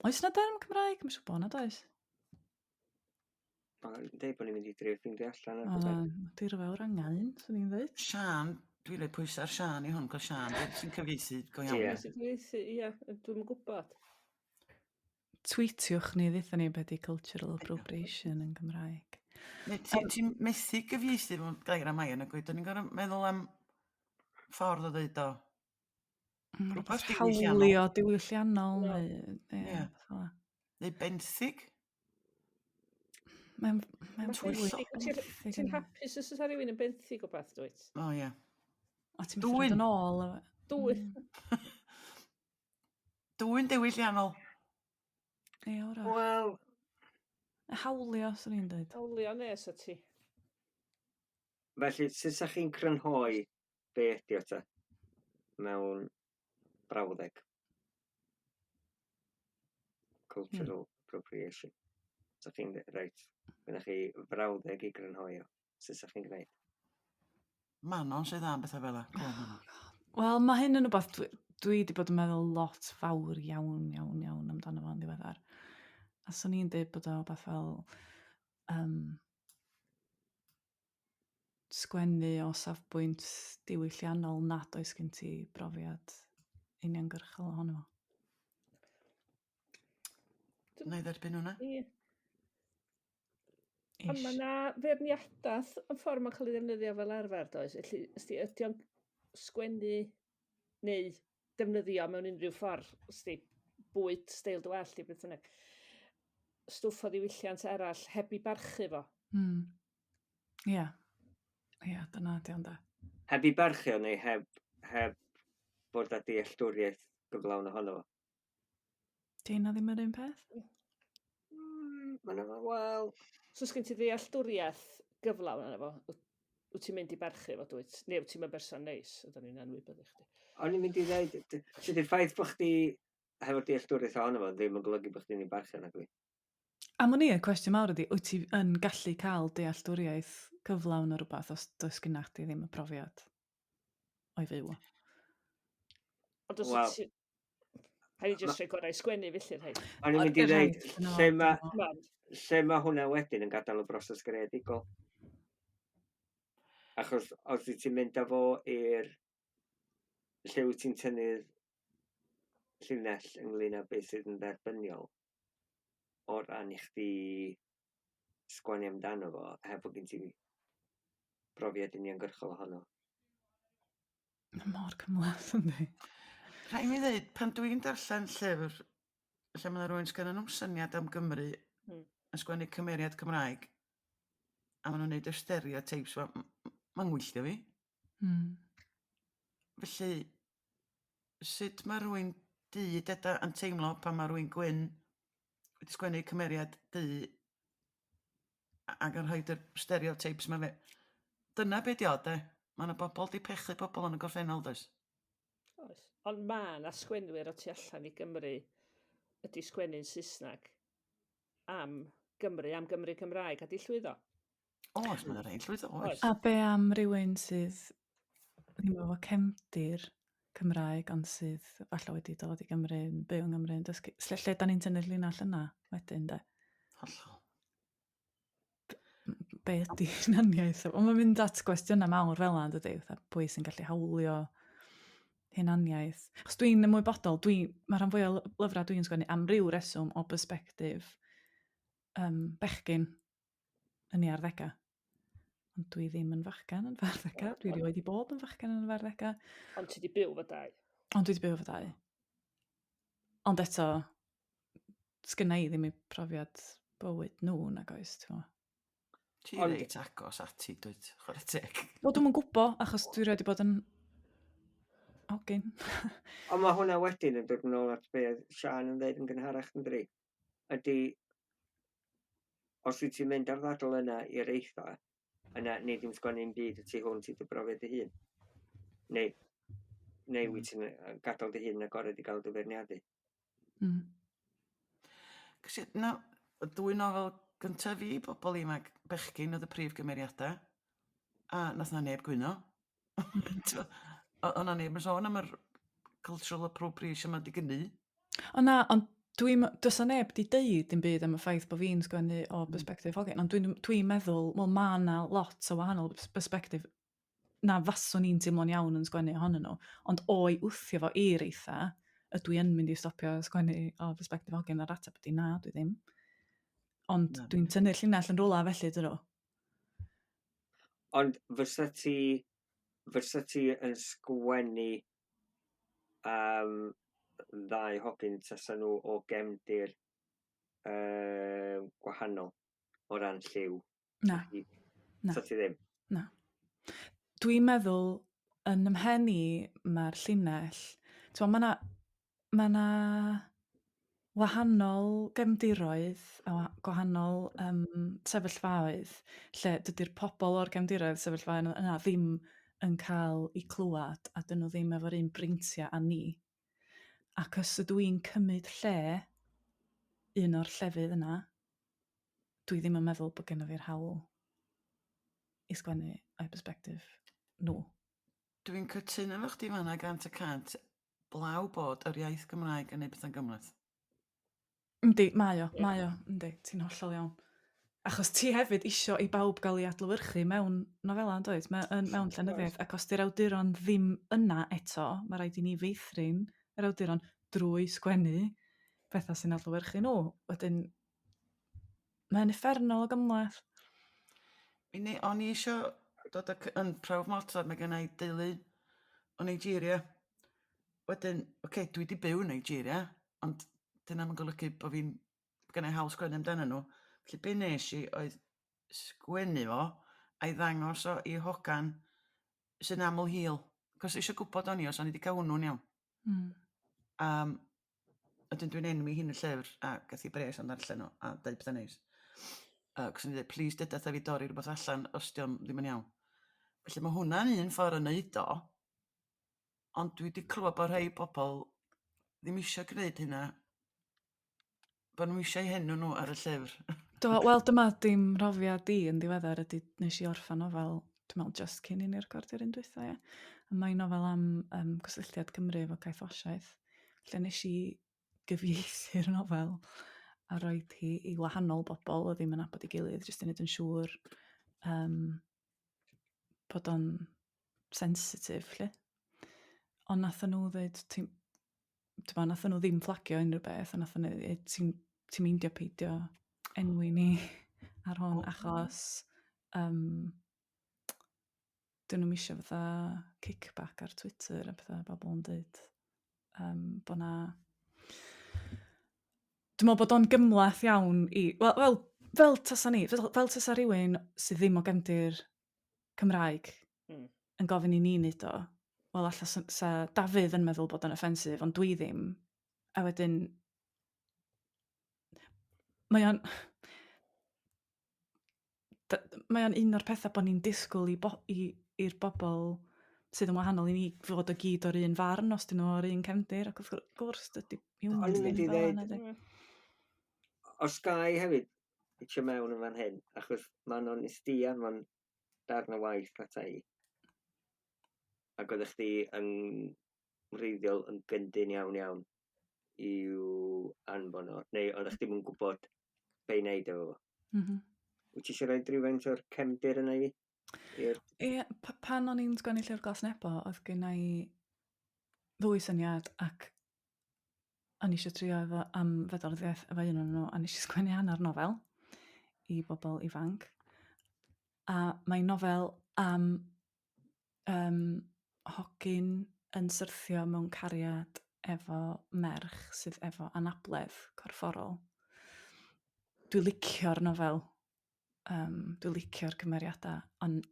Oes yna term Cymraeg? Mae'n siŵr bod yna, does? Dweud bod ni'n mynd i drio ffeindio allan. Di ryfel rangain, swn i'n dweud. Sian, dwi'n rhaid pwysau ar Sian i hwn, cos Sian, sy'n cyfieithu go iawn. Ie, dwi'n gwybod. Tweetiwch ni ddeitha ni beth i Cultural Appropriation yn Gymraeg. Ti'n methu gyfieithu fo'n gair am air yn y gweud, ni'n gorau meddwl am ffordd o ddeud o. Rhywbeth hawlio diwylliannol. Neu benthyg. Mae'n Ti'n hapus os oes rhywun yn benthyg o beth, dweud? O, ie. O, ti'n mynd yn ôl. Dwyn. Dwyn diwylliannol. Ie, ora. Wel... Hawlio, swn i'n dweud. Hawlio nes o ti. Felly, sut sa chi'n crynhoi be ydi o ta mewn brawddeg? Cultural Appropriation. Sa chi'n reit, gyda chi brawddeg i grynhoi o. Sut sa chi'n gwneud? Manon sydd am bethau fel yna. Wel, mae hyn yn rhywbeth dwi wedi bod yn meddwl lot fawr iawn amdano fo'n ddiweddar. A swn i'n dweud bod o beth fel sgwennu o safbwynt diwylliannol nad oes gen ti brofiad uniongyrchol ohono fo. Na i dderbyn hwnna? Ie. Ond mae yna ferniadaeth yn ffordd mae'n cael ei ddefnyddio fel arfer, does? Ydy o'n sgwennu neu defnyddio mewn unrhyw ffordd, bwyd, steil dwell, beth bynnag. Stwff o ddiwylliant arall heb i barchu fo. Ie, dyna di ond da. Heb i barchu o neu heb bod â dealltwriaeth gyflawn ohono fo? Dyna ddim yr un peth? Wel... So os gen ti ddealltwriaeth gyflawn yna fo, wyt ti'n mynd i barchu fo, dwyt? Neu wyt ti'n mynd berson neis, ydyn ni'n anwybyddu chdi. O'n i'n mynd i ddweud, sydd i'r ffaith bod chdi hefo dealltwriaeth ohono fo, ddim yn golygu bod chdi'n ei barchu yna gwi. Am o'n i, y cwestiwn mawr ydi, wyt ti yn gallu cael dealltwriaeth cyflawn o rhywbeth os does gyda chdi ddim y profiad o'i fyw o? Ond os wyt ti... Haid i jyst rhoi gorau sgwennu felly rhaid. O'n i'n mynd i ddweud, lle mae hwnna wedyn yn gadael y broses greadigol? Achos os wyt ti'n mynd â fo i'r lle wyt ti'n tynnu'r llinell ynglyn â beth sydd yn dderbyniol o ran i chdi sgwennu amdano fo, hefo gen ti brofiad uniongyrchol ohono. Mae mor cymlaeth yndi. Rhaid mi ddweud, pan dwi'n darllen llyfr lle mae rhywun sgynnu nhw'n syniad am Gymru yn sgwennu cymeriad Cymraeg a maen nhw'n gwneud y stereotypes, mae'n gwylltio fi. Mm. Felly, sut mae rhywun du deda yn teimlo pan mae rhywun gwyn wedi sgwennu cymeriad du ac yn rhoi'r stereotypes mae fe. Dyna be di o, de. Mae yna bobl di pechu bobl yn y gorffennol, does? Oes. Ond mae na sgwenwyr o tu allan i Gymru ydy sgwennu'n Saesneg am Gymru, am Gymru Cymraeg, a di llwyddo. Oes, mae'n rhaid llwyddo, oes. A be am rywun sydd ddim efo cefndir Cymraeg, ond sydd falle wedi dod i Gymru, yn byw yng Nghymru, yn dysgu. Lle da ni'n tynnu'r linell yna wedyn, de? Hollol. Be ydy hunaniaeth? Ond mae'n mynd at gwestiynau mawr fel yna, dydy? Pwy sy'n gallu hawlio hunaniaeth? Chos dwi'n ymwybodol, mae rhan fwy o lyfrau dwi'n sgwennu am ryw reswm o perspektif bechgyn yn ei arddegau. Ond dwi ddim yn fachgan yn fy arddegau. Dwi wedi bod yn fachgan yn fy arddegau. Ond ti wedi byw fo dau. Ond dwi wedi byw fo dau. Ond eto, sgynna i ddim eu profiad bywyd nhw nag oes. Ti reit agos ati, dweud, chwarae teg. Wel, dwi'n gwybod, achos dwi wedi bod yn ogyn. Ond mae hwnna wedyn yn dod yn ôl at beth Sian yn dweud yn gynharach yn dri. Ydy, os wyt ti'n mynd ar ddadl yna i'r eitha, yna nid yw'n sgwennu'n byd y tu hwnt i dy brofiad dy hun. Neu wyt ti'n gadael dy hun agored i gael dy feirniadu. Cys na, y dwy nofel gyntaf fi, bobl ifanc bechgyn oedd y prif gymeriadau, a nath na neb gwyno. O'na neb yn sôn am yr Cultural Appropriation ma di gynnu. Ond does o neb di deud dim byd am y ffaith bod fi'n sgwennu o perspektif hogan, ond dwi'n meddwl, wel mae yna lot o wahanol perspektif na faswn ni'n teimlo'n iawn yn sgwennu ohonyn nhw, ond o'i wthio fo i'r eitha, ydw i yn mynd i stopio sgwennu o perspektif hogan ar ateb ydi na, dwi ddim. Ond dwi'n tynnu'r llinell yn rwla felly, dyn nhw. Ond fysa ti yn sgwennu ddau hogyn tasan nhw o gefndir gwahanol o ran lliw? Na. So ti ddim? Na. Dwi'n meddwl yn ymhen i mae'r llinell, mae na wahanol gefndiroedd a gwahanol sefyllfaoedd lle dydy'r pobl o'r gefndiroedd sefyllfaoedd yna ddim yn cael eu clywed a dyn nhw ddim efo'r un breintiau â ni. Ac os ydw i'n cymryd lle un o'r llefydd yna, dwi ddim yn meddwl bod gennym fi'r hawl i sgwennu o'i perspektif nhw. Dwi'n cytuno efo chdi fanna 100%, blaw bod yr iaith Gymraeg yn ei beth yn gymlaeth. Yndi, mae o, yndi, ti'n hollol iawn. Achos ti hefyd isio i bawb gael ei adlewyrchu mewn nofela, yn dweud, mewn llenyddiaeth, ac os di'r awduron ddim yna eto, mae rhaid i ni feithrin yr awduron drwy sgwennu pethau sy'n adlewyrchu nhw. Wedyn, mae'n effernol o gymlaeth. O'n i isio dod yn prawf motor, mae gennau deulu o Nigeria. Wedyn, dwi di byw yn Nigeria, ond dyna mae'n golygu bod fi'n gennau hawl sgwennu amdano nhw. Felly be nes i oedd sgwennu fo a'i ddangos o i hogan sy'n aml hil. Cos eisiau gwybod o'n i os o'n i wedi cael hwnnw'n iawn. Ydyn dwi'n enwi hi'n y llyfr a gath i bres am ddarllen nhw a dweud pethau neis. Cos o'n i dweud, please dydeth a fi dorri rhywbeth allan os diom ddim yn iawn. Felly mae hwnna'n un ffordd yn neud o, ond dwi wedi clywed bod rhai bobl ddim eisiau gwneud hynna, bod nhw eisiau henw nhw ar y llyfr. Wel, dyma dim rofiad i yn ddiweddar ydy nes i orffan nofel, dwi'n meddwl just cyn i ni recordio'r un dwytha, ie. A mae'n nofel am gysylltiad Cymru efo caethwasiaeth, lle nes i gyfieithu'r nofel a roed hi i wahanol bobl o ddim yn abod i gilydd, jyst i wneud yn siŵr bod o'n sensitif, lle. Ond nathon nhw ddweud, nathon nhw ddim fflagio unrhyw beth, a nathon nhw dweud, ti'n meindio peidio enwi ni ar hwn, achos dyn nhw'n eisiau fatha kickback ar Twitter a pethau, bobl yn dweud bod na... Dwi'n meddwl bod o'n gymlaeth iawn i... fel tasa rhywun sydd ddim o gefndir Cymraeg yn gofyn i ni wneud o, wel, alla sa Dafydd yn meddwl bod o'n offensif, ond dwi ddim. A wedyn, mae o'n un o'r pethau bod ni'n disgwyl i'r bobl sydd yn wahanol i ni fod o gyd o'r un farn os dyn nhw o'r un cefndir, ac wrth gwrs dydy O'n humans i'n mynd ddim i fel ddeud, yna. os gai hefyd eisiau mewn yn fan hyn, achos Manon nes di anfon darn o waith ata i, ac oeddech chdi yn wreiddiol yn gyndyn iawn i'w anfon o, neu oeddech chdi yn gwybod be i wneud efo fo. Wyt ti eisiau rhoi rhywfaint o'r cefndir yna i? Ie, pan o'n i'n sgwennu llyfr Glas Nebo, oedd gynna i ddwy syniad, ac o'n i eisiau trio am feddarddiaeth efo un o'n nhw, a nes i sgwennu hanner nofel i bobl ifanc. A mae'n nofel am hogyn yn syrthio mewn cariad efo merch sydd efo anabledd corfforol. Dwi'n licio'r nofel. Dwi'n licio'r cymeriadau, ond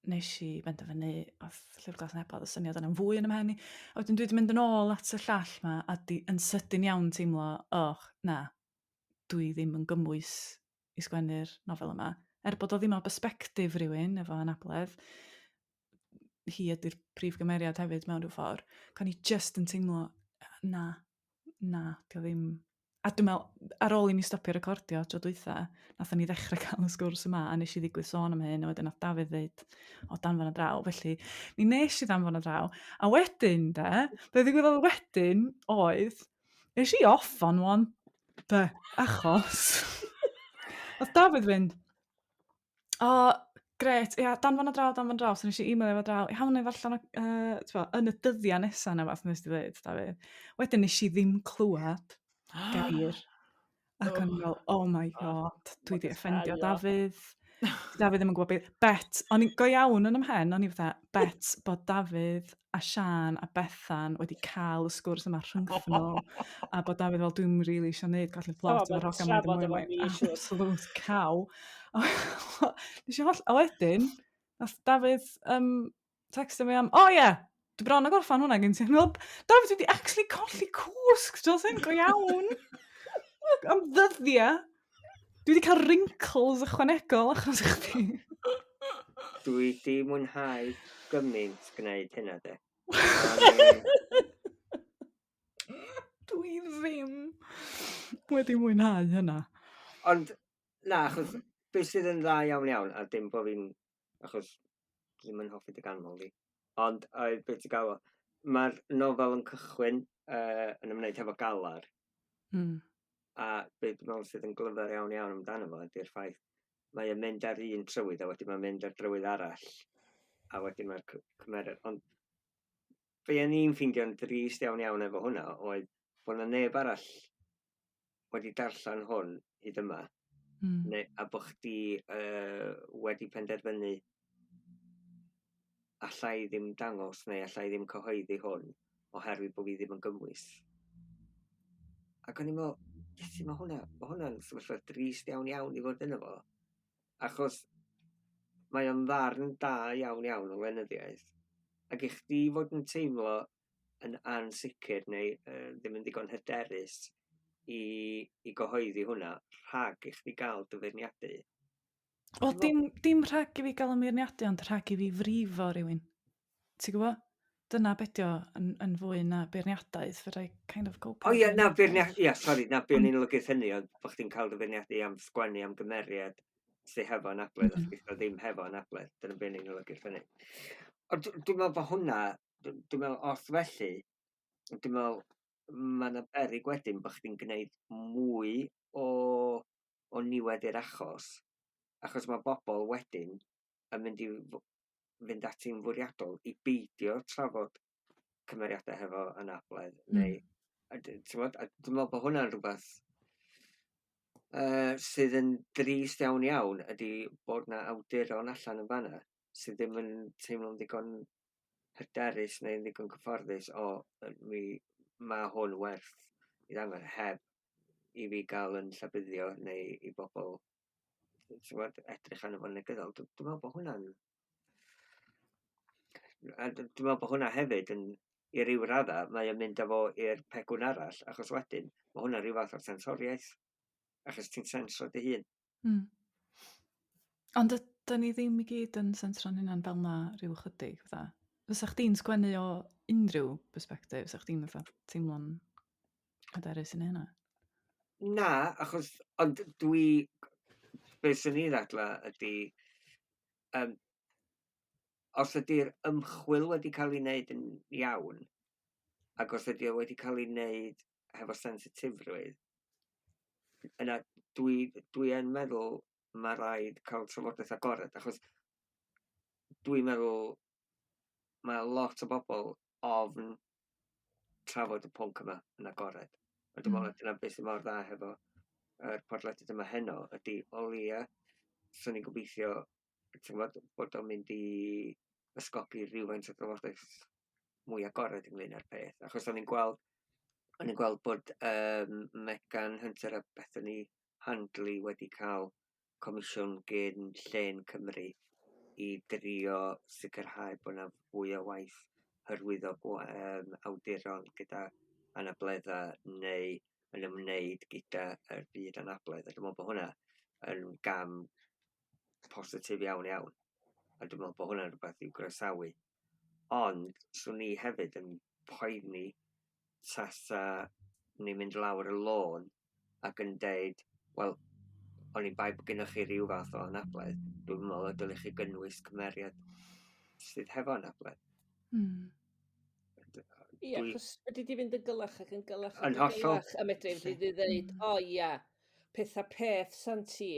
nes i benderfynu oedd llyfr Glas Nebo, oedd y syniad yna'n fwy yn ymhen i. A wedyn dwi wedi mynd yn ôl at y llall ma, a yn sydyn iawn teimlo, na, dwi ddim yn gymwys i sgwennu'r nofel yma. Bod o ddim o bersbectif rhywun efo anabledd, hi ydy'r prif gymeriad hefyd mewn rhyw ffordd. Can i just yn teimlo, na, dio ddim... A dwi'n meddwl, ar ôl i ni stopio recordio tro dwytha, nathon ni ddechrau cael y sgwrs yma, a nes i ddigwydd sôn am hyn, a wedyn nath Dafydd ddeud, danfon y draw, felly mi nes i danfon y draw, a wedyn, be ddigwyddodd wedyn oedd, nes i off on one, achos, oedd Dafydd fynd, gret, ia, danfon y draw, so nes i e-mail efo draw, iawn neu fallan yn y dyddiau nesaf na fath nes i ddeud, Dafydd. Wedyn nes i ddim clywed gair. Ac o'n i fel, oh my god, dwi di offendio Dafydd. Dafydd ddim yn gwybod beth. Bet, o'n i'n go iawn yn ymhen, o'n i fatha, bet bod Dafydd a Sian a Bethan wedi cael y sgwrs yma rhwngth nhw, a bod Dafydd fel, dwi'n really eisiau gwneud colli plot efo'r hogan mae'n mwy mae'n absolute cow. A wedyn, nath Dafydd textio fi am, dwi bron a gorffan hwnna gen ti. Dafydd wedi actually colli cwsg, dwi'n go iawn. Am ddyddiau. Dwi wedi cael wrinkles ychwanegol achos i chdi. Dwi di mwynhau gymaint gwneud hynna, de. Dwi ddim wedi mwynhau hynna. Ond, na, achos beth sydd yn dda iawn, a dim bod fi'n, achos ddim yn hoffi dy ganmol fi. Ond, beth ti'n gael o, mae'r nofel yn cychwyn yn ymwneud hefo galar. A beth dwi'n meddwl sydd yn glyfar iawn amdano fo ydy'r ffaith mae'n mynd ar un trywydd a wedyn mae'n mynd ar drywydd arall a wedyn mae'r cymeriad. Ond be o'n i'n ffeindio'n drist iawn efo hwnna oedd bod yna neb arall wedi darllen hwn hyd yma a bod chdi wedi penderfynu allai ddim dangos neu allai ddim cyhoeddi hwn oherwydd bod fi ddim yn gymwys. Ac o'n i'n meddwl, mae hwnna'n sefyllfa drist iawn i fod yno fo. Achos mae o'n ddarn da iawn o lenyddiaeth. Ac i chdi fod yn teimlo yn ansicr neu ddim yn ddigon hyderus i gyhoeddi hwnna rhag i chdi gael dyfeirniadu. Wel, dim rhag i fi gael ymwirniadu, ond rhag i fi frifo rhywun. Ti'n gwybod? Dyna bedio yn fwy na beirniadaeth, fydda i kind of go... na be o'n i'n lygus hynny, oedd bod chdi'n cael dyfeirniadu am sgwennu am gymeriad sydd hefo anabledd, a ddim hefo anabledd. Dyna be o'n i'n lygus hynny. Ond dwi'n meddwl bod hwnna, dwi'n meddwl os felly, dwi'n meddwl mae yna beryg wedyn bod chdi'n gwneud mwy o niwed i'r achos mae bobl wedyn yn mynd i fynd ati'n fwriadol i beidio trafod cymeriadau hefo anabledd, neu, ti'n meddwl bod hwnna'n rhywbeth sydd yn drist iawn ydy bod na awduron allan yn fanna sydd ddim yn teimlo'n ddigon hyderus neu'n ddigon cyfforddus mae hwn werth i ddangos heb i fi gael yn llabuddio neu i bobl edrych arno fo'n negyddol. Dwi'n meddwl bod hwnna'n... Dwi'n meddwl bod hwnna hefyd yn, i ryw raddau, mae yn mynd â fo i'r pegwn arall, achos wedyn, mae hwnna rhyw fath o'r sensoriaeth, achos ti'n sensro dy hun. Ond ydyn ni ddim i gyd yn sensro'n hynna'n fel na rhyw chydig, fatha. Fysa chdi'n sgwennu o unrhyw perspektif, fysa chdi'n teimlo'n hyderus yn hynna? Na, achos, ond beth sy'n ni ddadla ydy, os ydy'r ymchwil wedi cael ei wneud yn iawn, ac os ydy wedi cael ei wneud hefo sensitifrwydd, yna dwi yn meddwl mae rhaid cael trafodaeth agored, achos dwi'n meddwl mae lot o bobl ofn trafod y pwnc yma yn agored. A dwi'n meddwl dyna beth sy'n mor dda hefo podlediad yma heno, ydy o leia, sy'n ni'n gobeithio bod o'n mynd i ysgogi rhywfaint o drafodaeth mwy agored ynglyn â'r peth. Achos o'n i'n gweld bod Megan Hunter a Bethany Handley wedi cael comisiwn gen Llen Cymru i drio sicrhau bod yna fwy o waith hyrwyddo awduron gyda anableddau neu yn ymwneud gyda'r byd anabledd. A dwi'n meddwl bod hwnna yn gam positif iawn. A dwi'n meddwl bod hwnna'n rhywbeth i'w groesawu. Ond, swn ni hefyd yn poeni tasa ni'n mynd lawr y lôn ac yn deud, wel, o'n i'n bai bod gennych chi rhyw fath o anabledd, dwi'n meddwl y dylech chi gynnwys cymeriad sydd hefo anabledd. Ie, cos wedi di fynd yn gylach ac yn gylach Yn hollol. a medru wedi dweud, o ia, pethau peth san ti.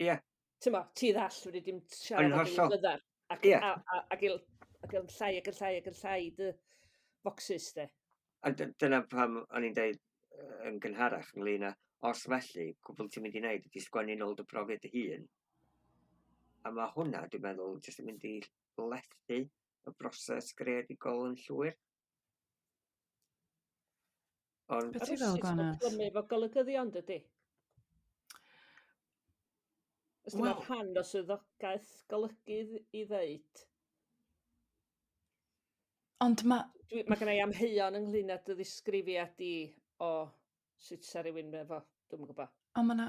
Ie. Tyma, ti ddall wedi dim siarad Yn am hollol. gyddar. Ie. Ac yn llai dy bocsys, de. A dyna pam o'n i'n deud yn gynharach ynglyn â, os felly, cwbl ti'n mynd i wneud ydy sgwennu nôl dy profiad dy hun. A mae hwnna, dwi'n meddwl, jyst yn mynd i lethu y broses greadigol yn llwyr. Be ti fel, Gwanes? Ar ysgol efo golygyddion, dydy? Os dyma rhan o swyddogaeth golygydd i ddeud. Ond Mae gen i amheuon ynglyn â dy ddisgrifiad i o sut sa rhywun efo, dwi'n gwybod. Ond mae yna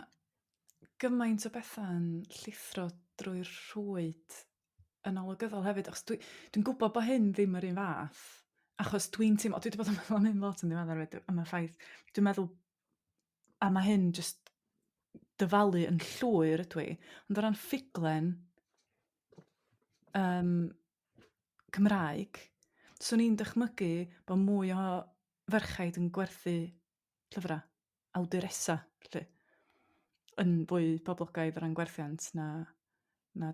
gymaint o bethau yn llithro drwy'r rhwyd yn olygyddol hefyd. Dwi'n gwybod bod hyn ddim yr un fath. Achos dwi'n teimlo, dwi wedi bod yn meddwl am hyn lot yn ddiweddar am y ffaith. Dwi'n meddwl, a mae hyn jyst dyfalu yn llwyr ydw i. Ond o ran ffuglen Cymraeg, swn i'n dychmygu bod mwy o ferchaid yn gwerthu llyfrau awduresa, felly, yn fwy poblogaidd o ran gwerthiant na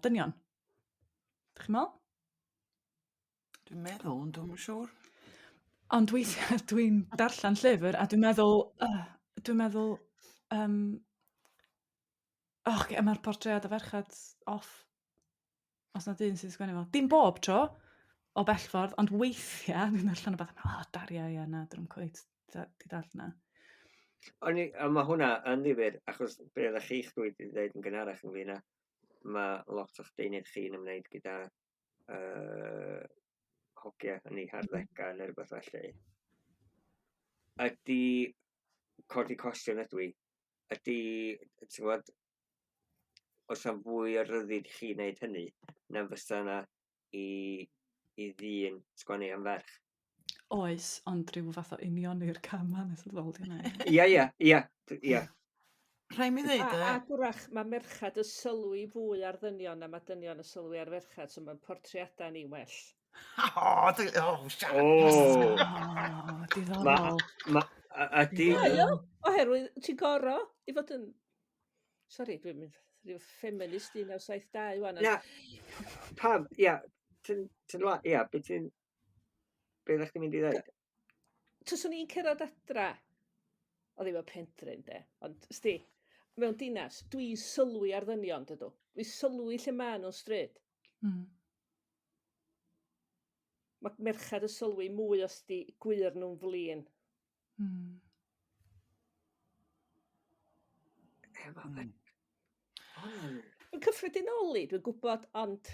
dynion. Dych chi'n meddwl? Dwi'n meddwl, ond dwi'n siŵr. Ond weithiau dwi'n darllen llyfr a dwi'n meddwl, mae'r portread o ferchad off. Os na dyn sy'n sgwennu fel. Dim bob tro o bellffordd, ond weithiau dwi'n darllen o beth, daria, ia, na, dwi'n cweit di darllen na. A mae hwnna yn ddifyr, achos be oeddech chi'ch wedi dweud yn gynharach ynglyn â, mae lot o'ch deunydd chi'n ymwneud gyda hogia yn ei harddegau neu rhywbeth felly. Ydy codi cwestiwn ydw i, ti'n gwybod, os yna fwy o ryddid chi wneud hynny, na fysa yna i ddyn sgwennu am ferch? Oes, ond rhyw fath o unioni'r cam hanes yn ddol hynna. Ia. Rhaid mi ddeud A gwrach, mae merchad y sylwi fwy ar ddynion a mae dynion y sylwi ar ferchad, so mae'n portreadau ni well. Diddorol. Oherwydd, ti'n goro i fod yn... Sori, dwi'n mynd rhyw feminist 1972 wan. Na, pam, ia, Ia, beth ydych chi'n mynd i ddweud? Tyswn i'n cerdded adra, o ddim y pentryn de, ond sti, mewn dinas, dwi sylwi ar ddynion dydw. Dwi sylwi lle ma nhw'n stryd. Mm. Mae merched y sylwi mwy os di gwir nhw'n flin. Mm. Yn cyffredinoli, dwi'n gwybod, ond...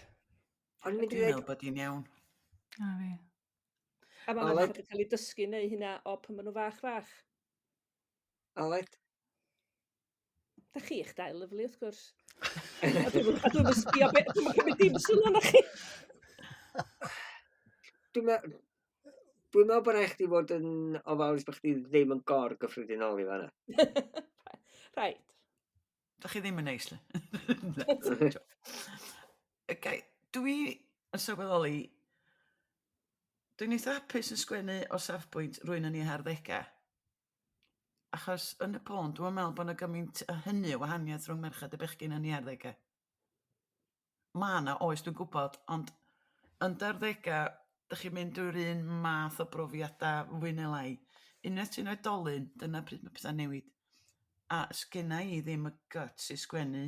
O'n i'n mynd i Dwi'n ddweud, meddwl bod hi'n iawn. A fi. A mae Aled. merched yn cael ei dysgu neu hynna o pan maen nhw fach. Aled, Da chi eich dael lyflu, wrth gwrs. A dwi'n ysbio beth, dwi'n cymryd dim sylw na chi. dwi'n meddwl bod eich di fod yn ofalus bod chdi ddim yn gor gyffredinoli fanna. Rhaid. Da chi ddim yn neis, le. Dwi yn sylweddoli, dwi'n eitha hapus yn sgwennu o safbwynt rwy'n yn ei harddegau. Achos yn y pôn, dwi'n meddwl bod yna gymaint o hynny o wahaniaeth rhwng merched y bechgyn yn ei harddegau. Mae yna, oes, dwi'n gwybod, ond yn darddegau, ydych chi'n mynd drwy'r un math o brofiadau fwy neu lai. Unwaith ti'n oedolyn, dyna pryd mae pethau newid. A sgenna i ddim y guts i sgwennu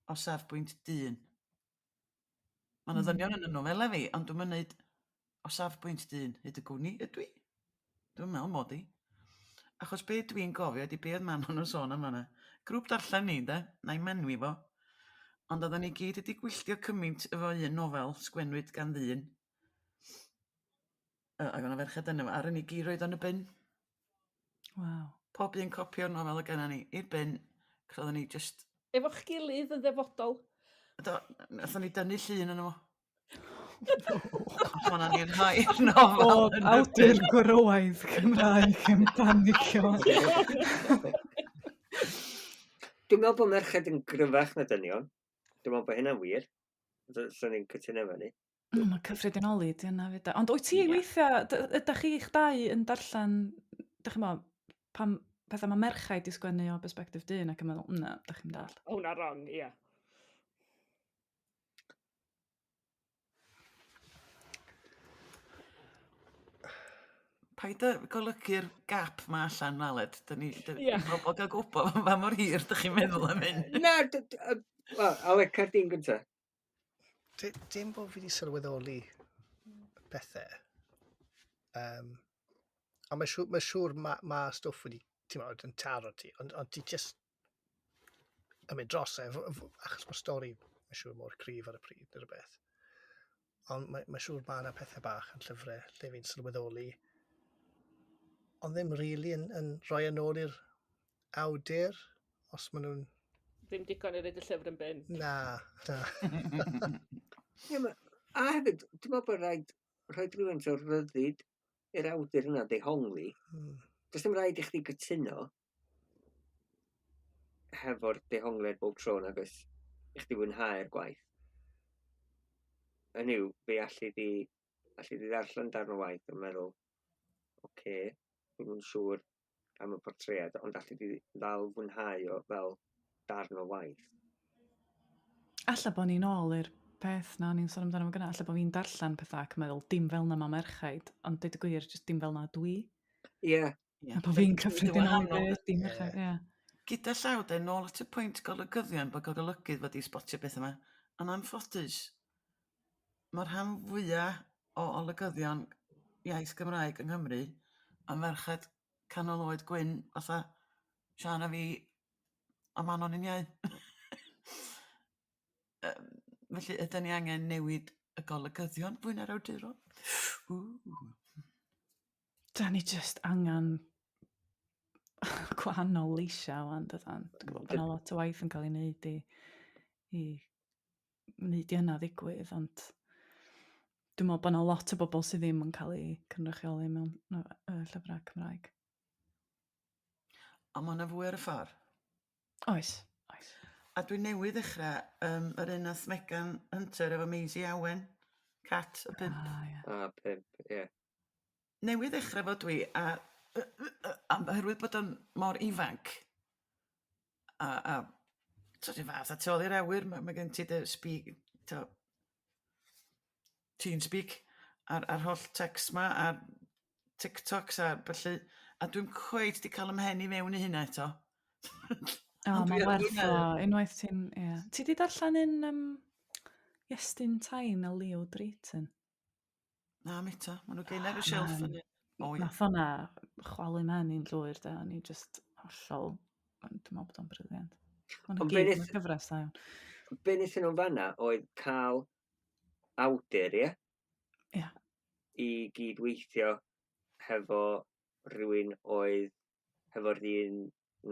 o safbwynt dyn. Mae'n ddynion yn y nofel fi, ond dwi'n mynd o safbwynt dyn. Hyd y gwni ydw i. Dwi'n meddwl mod i. Achos be dwi'n gofio ydy be oedd Manon yn sôn am hynny. Grŵp darllen ni, de, na'i menwi fo. Ond oedden ni gyd wedi gwylltio cymaint efo un nofel sgwennwyd gan ddyn. Ac o'na ferched yna, ar yn i gyd roedd yn y bin. Wow. Pob un copi o'r nofel y genna ni, i'r bin, roedden ni just... Efo'ch gilydd yn ddefodol. Nathon ni dynnu llun yno fo. Mae ni'n rhoi'r nofel yn y Awdur bin. gwrywaidd Cymraeg yn panicio. Dwi'n meddwl bod merched yn gryfach na dynion. Dwi'n meddwl bod hynna'n wir. So'n ni'n cytuno efo ni. Mae cyffredinoli di yna fyd. Ond wyt ti Ie. weithiau, ydych chi eich dau yn darllen, ydych chi'n meddwl, pam pethau mae merchaid i sgwennu o perspektif dyn ac yn meddwl, na, ydych chi'n dall. O, hwnna wrong, ia. Paid y golygu'r gap ma allan naled. Ie. Dwi'n pobl gael gwybod fa mor hir ydych chi'n meddwl am hyn. Na, Alec, cer di'n gyntaf. Dim bod fi wedi sylweddoli bethau. A mae siŵr ma stwff wedi, ti'n meddwl, yn taro ti, ond ti just yn mynd dros achos mae stori, mae siŵr mor cryf ar y pryd, neu rhywbeth. Ond mae siŵr ma yna pethau bach yn llyfrau lle fi'n sylweddoli, ond ddim really yn rhoi yn ôl i'r awdur, os maen nhw'n... Ddim digon i reid y llyfr yn bin. Na. A hefyd, dwi'n meddwl bod rhaid rhywun o'r ryddid i'r awdur yna dehongli. Does dim rhaid i chdi gytuno hefo'r dehongliad bob tro nag oes i chdi fwynhau'r gwaith. Hynny yw, fe allu di ddarllen darn o waith yn meddwl, oce, dwi'n yn siŵr am y portread, ond allu di ddal fwynhau o fel darn o waith. Alla bod ni'n ôl i'r peth na, ni'n sôn amdano fo gyna, alla bod fi'n darllen pethau ac yn meddwl, dim fel na ma merchaid, ond dweud y gwir, just dim fel na dwi. Ie. A bod fi'n cyffredinoli beth, dim merchaid, ie. Gyda llaw de, nôl at y pwynt golygyddion bod golygydd fod i spotio beth yma. Yn anffodus, mae'r rhan fwyaf o olygyddion iaith Gymraeg yng Nghymru yn ferched canol oed gwyn, fatha Sian a fi a Manon yn iau. Felly ydyn ni angen newid y golygyddion fwy na'r awduron. Da ni just angen gwahanol leisia o'n dydan. Dwi'n gwybod bod yna lot o waith yn cael ei wneud i wneud i yna ddigwydd, ond dwi'n meddwl bod yna lot o bobl sydd ddim yn cael ei cynrychioli mewn llyfrau Cymraeg. A mae yna fwy ar y ffordd. Oes. A dwi'n newydd ddechrau yr un ath Megan Hunter efo Maisie Awen, Cat y 5. A 5, ie. Newydd ddechrau fo dwi, a oherwydd bod o'n mor ifanc, a so ti'n fath, a tu ôl i'r awyr, mae gen ti dy TeamSpeak, a'r holl text ma, a'r TikToks, a felly, a dwi'n cweit di cael ymhen i mewn i hynna eto. Mae'n werth o, unwaith ti'n... Ti di darllen un Iestyn Tain a Leo Drayton? Na, am eto, maen nhw gen ar y shelf yn Nath hwnna chwalu mewn i'n llwyr, da, o'n i just hollol... Dwi'n meddwl bod o'n briliant. Mae'n Ond gyd yn gyfres da iawn. Be wnaethon nhw'n fanna oedd cael awdur, ie? Ie. I gydweithio hefo rhywun oedd hefo'r un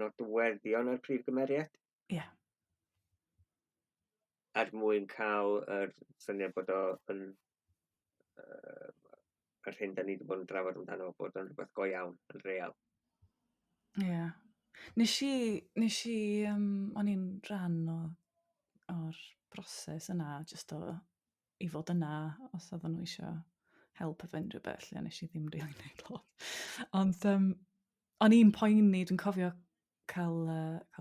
nodweddion ar prif gymeriad. Ie. Er mwyn cael yr syniad bod o yn yr hyn da ni wedi bod yn drafod amdano bod o'n rhywbeth go iawn, yn real. Ie. Nes i, o'n i'n rhan o'r broses yna, just i fod yna, os oedden nhw eisiau help efo unrhyw beth, lle nes i ddim rili gwneud lot. Ond o'n i'n poeni, dwi'n cofio cael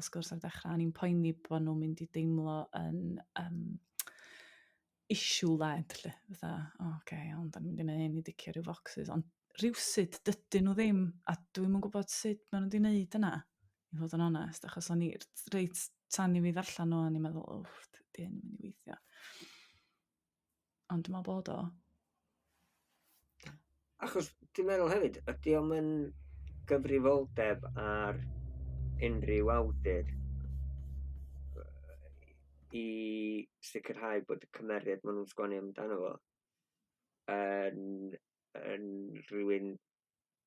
sgwrs ar dechrau, o'n i'n poeni bod nhw'n mynd i deimlo yn issue-led, lle. Fatha, iawn, da ni'n mynd i neud hyn i dicio rhyw foxes, ond rywsyd dydyn nhw ddim, a dwi'n yn gwybod sut maen nhw wedi wneud yna, i fod yn onest, achos o'n i reit tan i fi ddarllen nhw, o'n i'n meddwl, di hyn yn mynd i weithio. Ond dwi'n meddwl bod o. Achos dwi'n meddwl hefyd, ydy o'm yn gyfrifoldeb ar unrhyw awdur i sicrhau bod y cymeriad maen nhw'n sgwennu amdano fo yn rhywun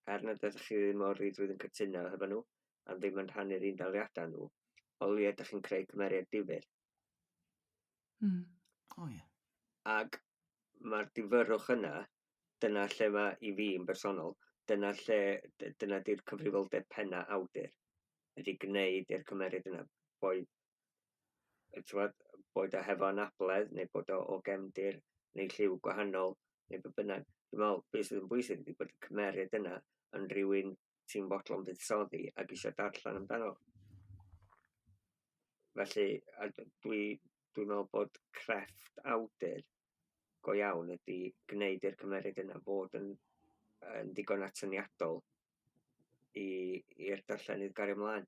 nad ydych chi ddim o ryddrwydd yn cytuno hefo nhw a ddim yn rhannu'r un daliadau nhw, o le ydych chi'n creu cymeriad difyr. Ie. Ac mae'r difyrwch yna, dyna lle mae i fi yn bersonol, dyna di'r cyfrifoldeb penna awdur, ydy gwneud i'r cymeriad yna boed o hefo anabledd, neu bod o gefndir, neu lliw gwahanol, neu be bynnag. Dwi'n meddwl, beth sydd yn bwysig ydy bod y cymeriad yna yn rhywun sy'n bodlon buddsoddi ac eisiau darllen amdano. Felly, dwi'n meddwl bod crefft awdur go iawn ydy gwneud i'r cymeriad yna fod yn digon atyniadol i'r darllenydd gario ymlaen.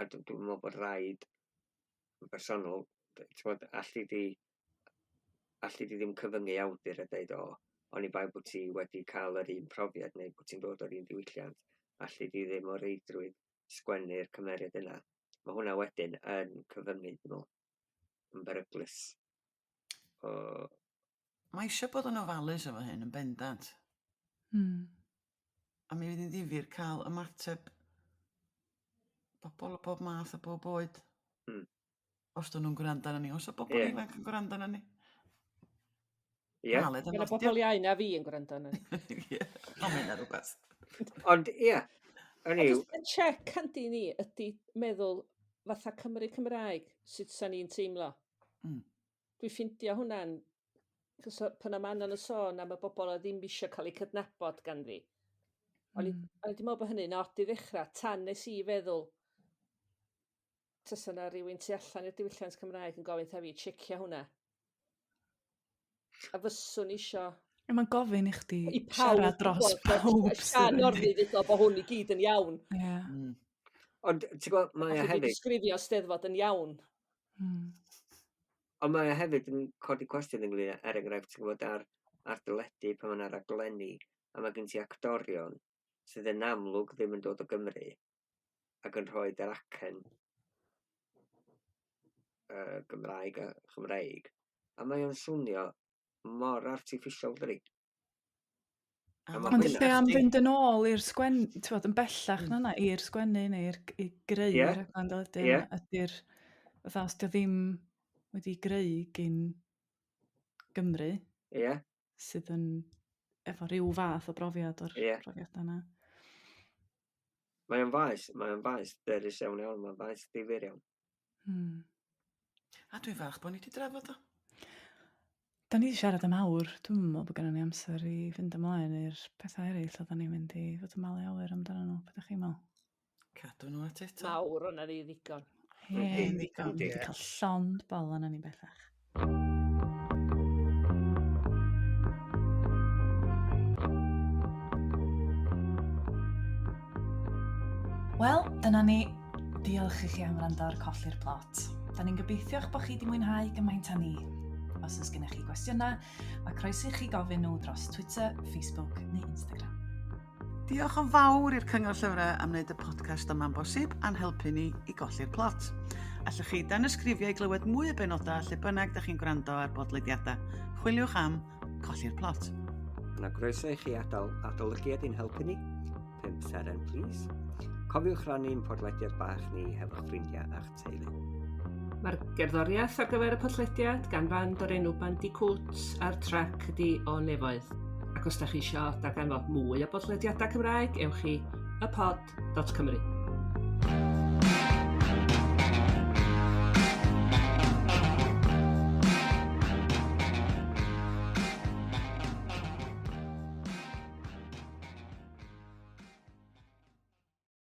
A dwi'n meddwl bod rhaid yn bersonol, allu di ddim cyfyngu awdur a dweud, oni bai bod ti wedi cael yr un profiad neu bod ti'n dod o'r un diwylliant, allu di ddim o reidrwydd sgwennu'r cymeriad yna. Mae hwnna wedyn yn cyfyngu, dwi'n meddwl, yn beryglus. Mae eisiau bod yn ofalus efo hyn yn bendant. A mi fydd hi'n ddifyr cael ymateb bobl o bob math a bob oed. Os dyn nhw'n gwrando arno ni, os o bobl ifanc yn gwrando arno ni. Ie. Mae'n bobl iau na fi yn gwrando arno ni. Ie, ond mae'n rhywbeth. Ond ie, y check handi ni ydy meddwl fatha Cymraeg, sut sa'n ni'n teimlo. Dwi'n ffindio hwnna'n, pan o Manon yn sôn am y bobl a ddim eisiau cael eu cydnabod ganddi. O'n i wedi meddwl bod hynny'n od i ddechrau, tan nes i feddwl, tysa na rhywun tu allan i'r diwylliant Cymraeg yn gofyn fi checio hwnna. A fyswn isio... Mae'n gofyn i chdi siarad dros pawb. Gan ordi ddweud bod hwn i gyd yn iawn. Ond ti'n gwybod, mae e hefyd... disgrifio steddfod yn iawn. Ond mae e hefyd yn codi cwestiwn ynglyn enghraifft, ti'n gwybod, ar dyledu pan mae'n raglenni, a mae gen ti actorion sydd yn amlwg ddim yn dod o Gymru ac yn rhoi yr acen Gymraeg a Chymraeg, a mae o'n swnio mor artificial dydi. Ond lle am fynd yn ôl i'r sgwennu, ti'n bod, yn bellach na, i'r sgwennu neu i greu rhaglen dyledu, ydy'r, fatha os dio ddim wedi greu gyn Gymru, sydd yn efo rhyw fath o brofiad o'r profiad yna. Mae'n faes, derys iawn, mae'n faes ddifyr iawn. A dwi'n falch bod ni wedi drafod o. Da ni wedi siarad am awr, dwi'n meddwl bod gennym ni amser i fynd ymlaen i'r pethau eraill, oedden ni'n mynd i fod yn malu awyr amdano nhw, beth ydych chi'n meddwl? Cadw nhw at eto. Mawr o'na ni ddigon. Ddigon, wedi cael llond bol yna ni bellach. Wel, dyna ni. Diolch i chi am wrando ar Colli'r Plot. Da ni'n gobeithio eich bod chi wedi mwynhau gymaint â ni. Os oes gennych chi gwestiynau, mae croeso i chi gofyn nhw dros Twitter, Facebook neu Instagram. Diolch yn fawr i'r Cyngor Llyfrau am wneud y podcast yma'n bosib a'n helpu ni i golli'r plot. Allwch chi dan ysgrifio i glywed mwy o benodau lle bynnag da chi'n gwrando ar bodlediadau. Chwiliwch am Colli'r Plot. Yna groeso i chi adolygiad i'n helpu ni. 5 seren, please. Cofiwch rannu'n podlediad bach ni hefo'ch ffrindiau a'ch teulu. Mae'r gerddoriaeth ar gyfer y podlediad gan band o'r enw Bandicoot a'r trac ydi o Nefoedd. Ac os da chi eisiau darganfod mwy o bodlediadau Cymraeg, ewch i ypod.cymru.